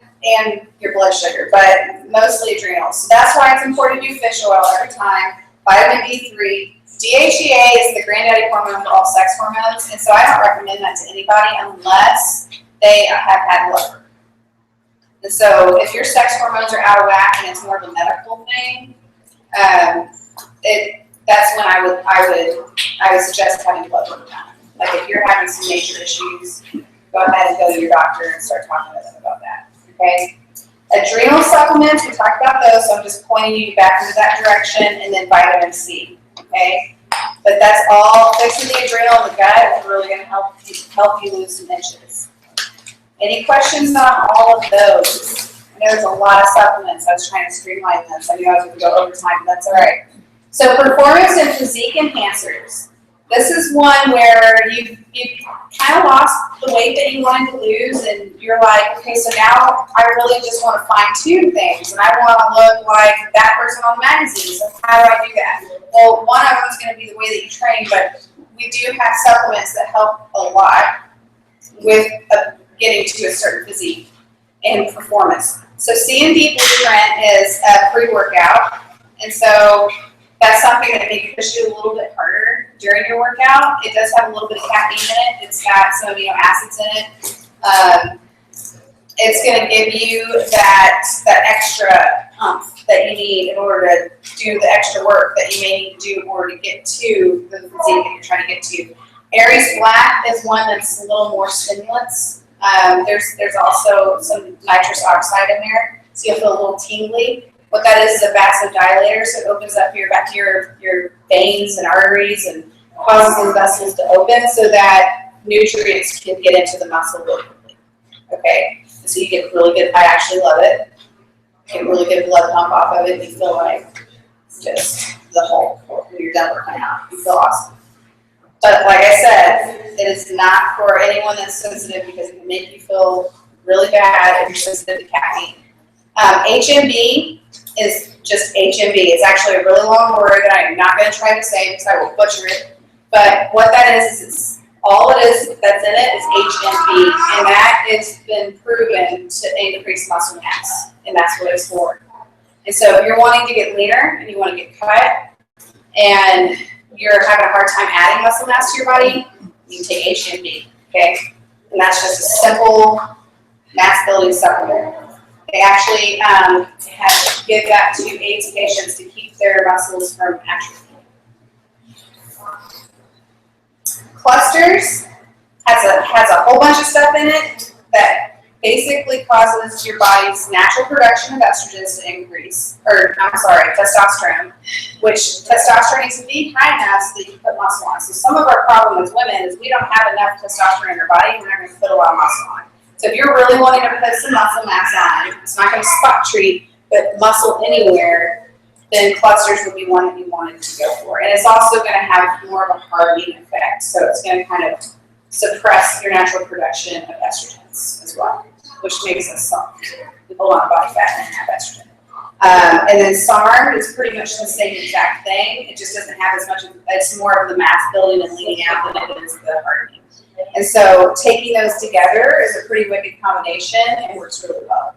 your blood sugar, but mostly adrenals. So that's why it's important to do fish oil every time. Vitamin D3. DHEA is the granddaddy hormone for all sex hormones, and so I don't recommend that to anybody unless they have had liver. And so if your sex hormones are out of whack and it's more of a medical thing, that's when I would suggest having blood work done. Like if you're having some major issues, go ahead and go to your doctor and start talking to them about that. Okay. Adrenal supplements, we talked about those, so I'm just pointing you back into that direction, and then vitamin C. Okay. But that's all fixing the adrenal and the gut is really going to help you lose some inches. Any questions on all of those? I know there's a lot of supplements. I was trying to streamline this. I knew I was going to go over time, but that's all right. So performance and physique enhancers. This is one where you kind of lost the weight that you wanted to lose, and you're like, okay, so now I really just want to fine-tune things, and I want to look like that person on the magazine. So how do I do that? Well, one of them is going to be the way that you train, but we do have supplements that help a lot with getting to a certain physique and performance. So C&D Blueprint is a pre-workout, and so that's something that may push you a little bit harder during your workout. It does have a little bit of caffeine in it. It's got some amino acids in it. It's going to give you that extra oomph that you need in order to do the extra work that you may need to do in order to get to the physique that you're trying to get to. Aries Black is one that's a little more stimulants There's also some nitrous oxide in there, so you'll feel a little tingly. What that is a vasodilator, so it opens up your veins and arteries and causes those vessels to open so that nutrients can get into the muscle really quickly. Okay, so you get really good. I actually love it. Get really good blood pump off of it. You feel like just the whole when you're done working out, you feel awesome. But like I said, it is not for anyone that's sensitive because it can make you feel really bad if you're sensitive to caffeine. HMB is just HMB. It's actually a really long word that I'm not going to try to say because I will butcher it. But what that is it's all it is that's in it is HMB, and that has been proven to increase muscle mass, and that's what it's for. And so if you're wanting to get leaner and you want to get cut, and you're having a hard time adding muscle mass to your body, you can take HMB, okay? And that's just a simple mass building supplement. They actually give that to AIDS patients to keep their muscles from atrophy. Clusters has a whole bunch of stuff in it that basically causes your body's natural production of estrogens to increase, testosterone, which testosterone needs to be high enough so that you put muscle on. So some of our problem as women is we don't have enough testosterone in our body and we're not going to put a lot of muscle on. So if you're really wanting to put some muscle mass on, it's not going to spot treat, but muscle anywhere, then clusters would be one that you wanted to go for. And it's also going to have more of a hardening effect. So it's going to kind of suppress your natural production of estrogens as well, which makes us soft. With a lot of body fat and have estrogen. And then SARM is pretty much the same exact thing. It just doesn't have as much, it's more of the mass building and leaning out than it is the hardening. And so taking those together is a pretty wicked combination and works really well.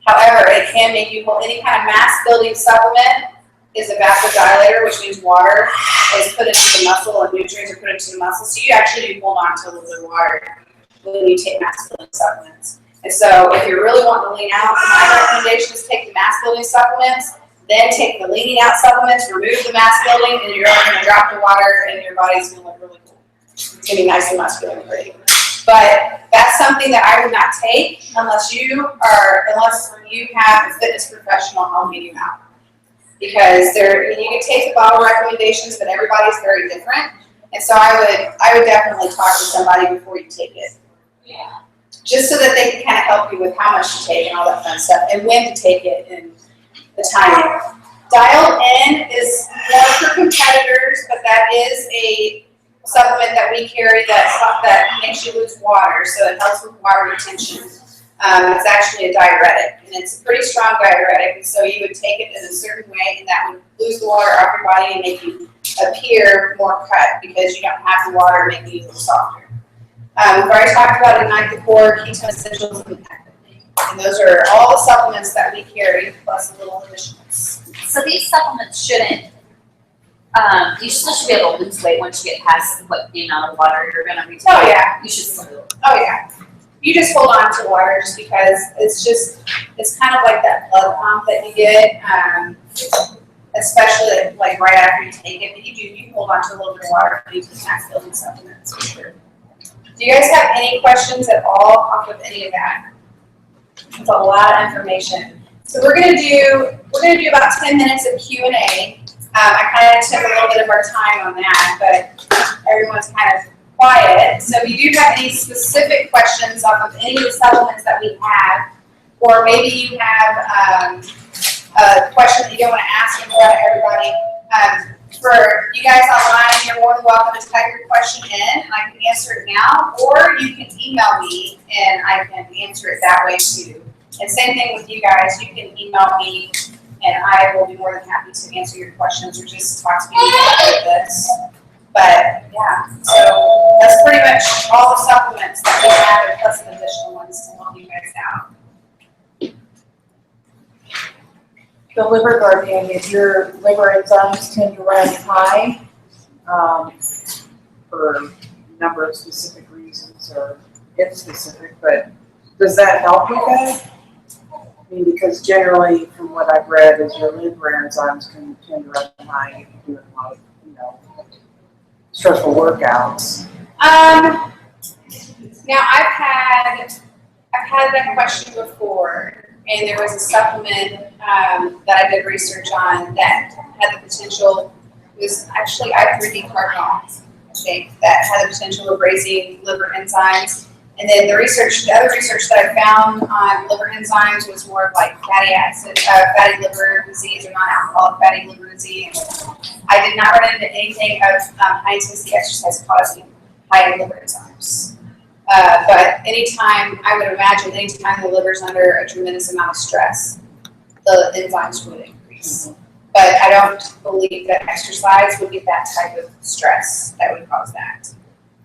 However, it can make you, any kind of mass building supplement is a vasodilator, which means water is put into the muscle and nutrients are put into the muscle. So you actually do hold on to a little bit of water when you take mass building supplements. And so if you're really wanting to lean out, my recommendation is take the mass building supplements, then take the leaning out supplements, remove the mass building, and you're going to drop the water and your body's going to look really cool. It's going to be nice and muscular and pretty. But that's something that I would not take unless you have a fitness professional helping you out. Because you can take the bottle recommendations, but everybody's very different. And so I would definitely talk to somebody before you take it. Yeah. Just so that they can kind of help you with how much to take and all that fun stuff, and when to take it and the timing. Dial N is more for competitors, but that is a supplement that we carry that makes you lose water, so it helps with water retention. It's actually a diuretic, and it's a pretty strong diuretic, and so you would take it in a certain way, and that would lose the water off your body and make you appear more cut because you don't have the water making you look softer. We've already talked about Ignite the Core, Ketone Essentials, and those are all the supplements that we carry, plus a little additionals. So these supplements shouldn't, you still should be able to lose weight once you get past the amount of water you're going to retain. Oh yeah. You should still. Oh yeah. You just hold on to water just because it's kind of like that blood pump that you get, especially like right after you take it. But you hold on to a little bit of water for these mass building supplements for sure. Do you guys have any questions at all off of any of that? It's a lot of information. So we're gonna do about 10 minutes of Q&A. I kind of took a little bit of our time on that, but everyone's kind of quiet. So if you do have any specific questions off of any of the supplements that we have, or maybe you have a question that you don't want to ask in front of everybody, for you guys online, you're more than welcome to type your question in, and I can answer it now, or you can email me, and I can answer it that way too. And same thing with you guys, you can email me, and I will be more than happy to answer your questions, or just talk to me about this. But yeah, so that's pretty much all the supplements that we have, and plus some additional ones to help you guys out. The liver guardian, if your liver enzymes tend to run high for a number of specific reasons or inspecific, but does that help with that? I mean, because generally, from what I've read, is your liver enzymes can tend to run high if you're doing a lot of, stressful workouts. Now, I've had that question before, and there was a supplement that I did research on that had the potential, it was actually I3D carbonyl, I think, that had the potential of raising liver enzymes. And then the other research that I found on liver enzymes was more of like fatty liver disease or non-alcoholic fatty liver disease. I did not run into anything of high intensity exercise causing high liver enzymes. But anytime the liver's under a tremendous amount of stress, the enzymes would increase. But I don't believe that exercise would get that type of stress that would cause that.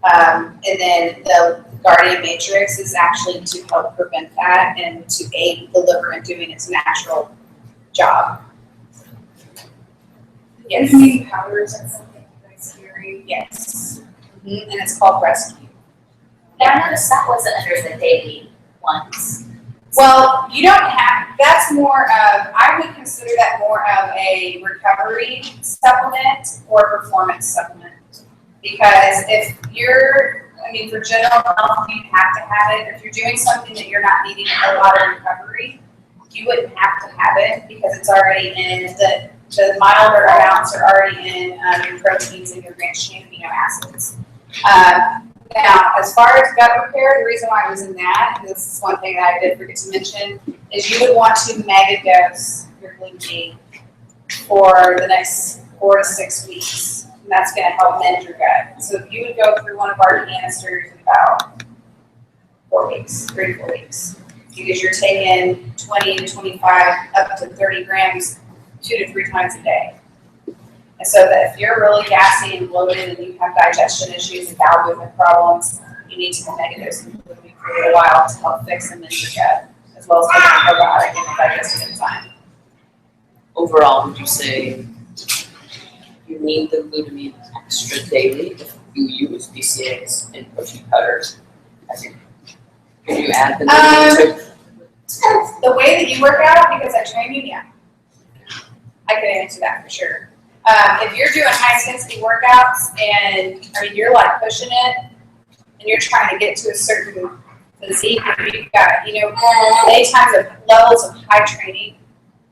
And then the Guardian Matrix is actually to help prevent that and to aid the liver in doing its natural job. Yes. Powders and something nice carry. Yes. And it's called Rescue. Now, I noticed that wasn't under the daily ones. Well, you don't have, that's more of, I would consider that more of a recovery supplement or performance supplement. Because if for general health, you have to have it. If you're doing something that you're not needing a lot of recovery, you wouldn't have to have it because it's already in the milder amounts are already in your proteins and your branched chain amino acids. Now, as far as gut repair, the reason why I was in that, and this is one thing that I did forget to mention, is you would want to mega dose your gluten for the next 4 to 6 weeks. And that's going to help mend your gut. So if you would go through one of our canisters in about 4 weeks, 3 to 4 weeks, because you're taking 20 to 25 up to 30 grams 2 to 3 times a day. And so that if you're really gassy and bloated and you have digestion issues and bowel movement problems, you need to mega dose gluten for a little while to help fix and mend your gut, as well as taking probiotic and a digestive enzyme. Overall, would you say you need the glutamine extra daily if you use BCAAs and protein powders? Can you add the glutamine to? The way that you work out, because I train you, yeah. I can answer that for sure. If you're doing high intensity workouts and you're like pushing it and you're trying to get to a certain physique, if you've got, many times of levels of high training,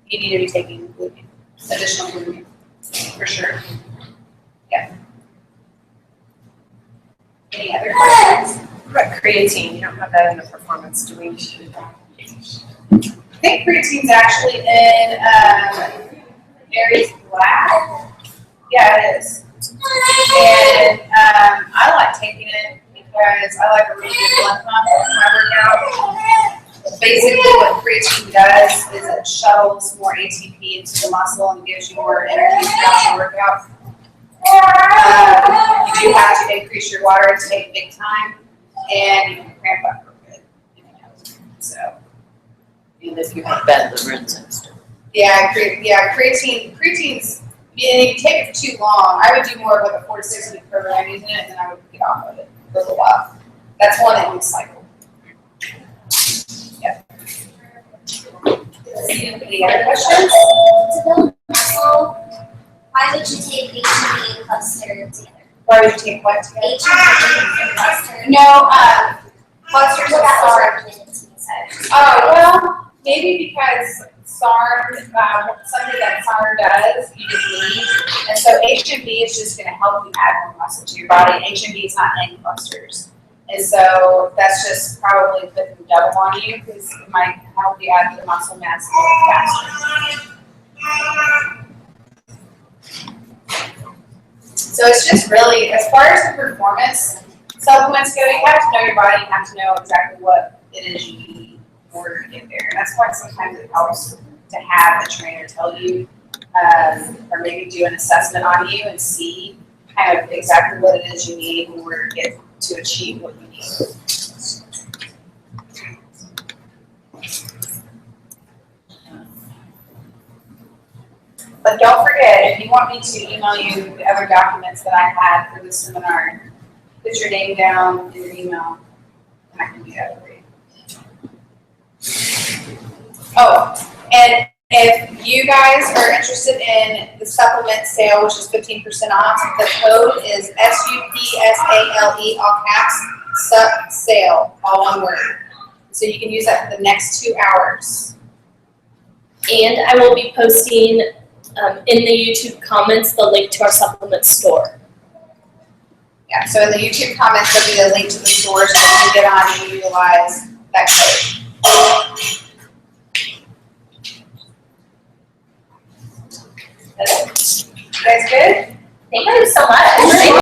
you need to be taking glutamine, additional glutamine, for sure. Yeah. Any other questions? What about creatine? You don't have that in the performance. Do we need to do that? I think creatine's actually in Mary's Black. Yeah, it is. And I like taking it because I like a really good blood pump in my workout. Basically, what creatine does is it shuttles more ATP into the muscle and gives you more energy throughout your workout. You do have to increase your water intake big time, and you can cramp up real good. So. Even if you have bad liver enzymes. Creatine's, and if you take it for too long, I would do more of like a 4 to 6 week program using it, and then I would get off of it for a little while. That's one that you cycle. Yeah. Any other questions? To build muscle, why would you take HB and cluster together? Why would you take what together? HB and cluster. No, clusters What of about SARM. the Oh, well, maybe because SARM, something that SARM does, you just need. And so HMB is just going to help you add more muscle to your body. HMB is not in clusters. And so that's just probably putting double on you because it might help you add the muscle mass a little faster. So it's just really, as far as the performance supplements go, you have to know your body, you have to know exactly what it is you need in order to get there. And that's why sometimes it helps to have a trainer tell you, or maybe do an assessment on you and see kind of exactly what it is you need in order to get to achieve what you need. But don't forget, if you want me to email you the other documents that I had for the seminar, put your name down in your email, and I can do that for you. Oh, and if you guys are interested in the supplement sale, which is 15% off, the code is SUPSALE, all caps, sup sale, all one word. So you can use that for the next 2 hours. And I will be posting in the YouTube comments the link to our supplement store. Yeah, so in the YouTube comments, there'll be a link to the store so you can get on and utilize that code. You guys good? Thank you so much.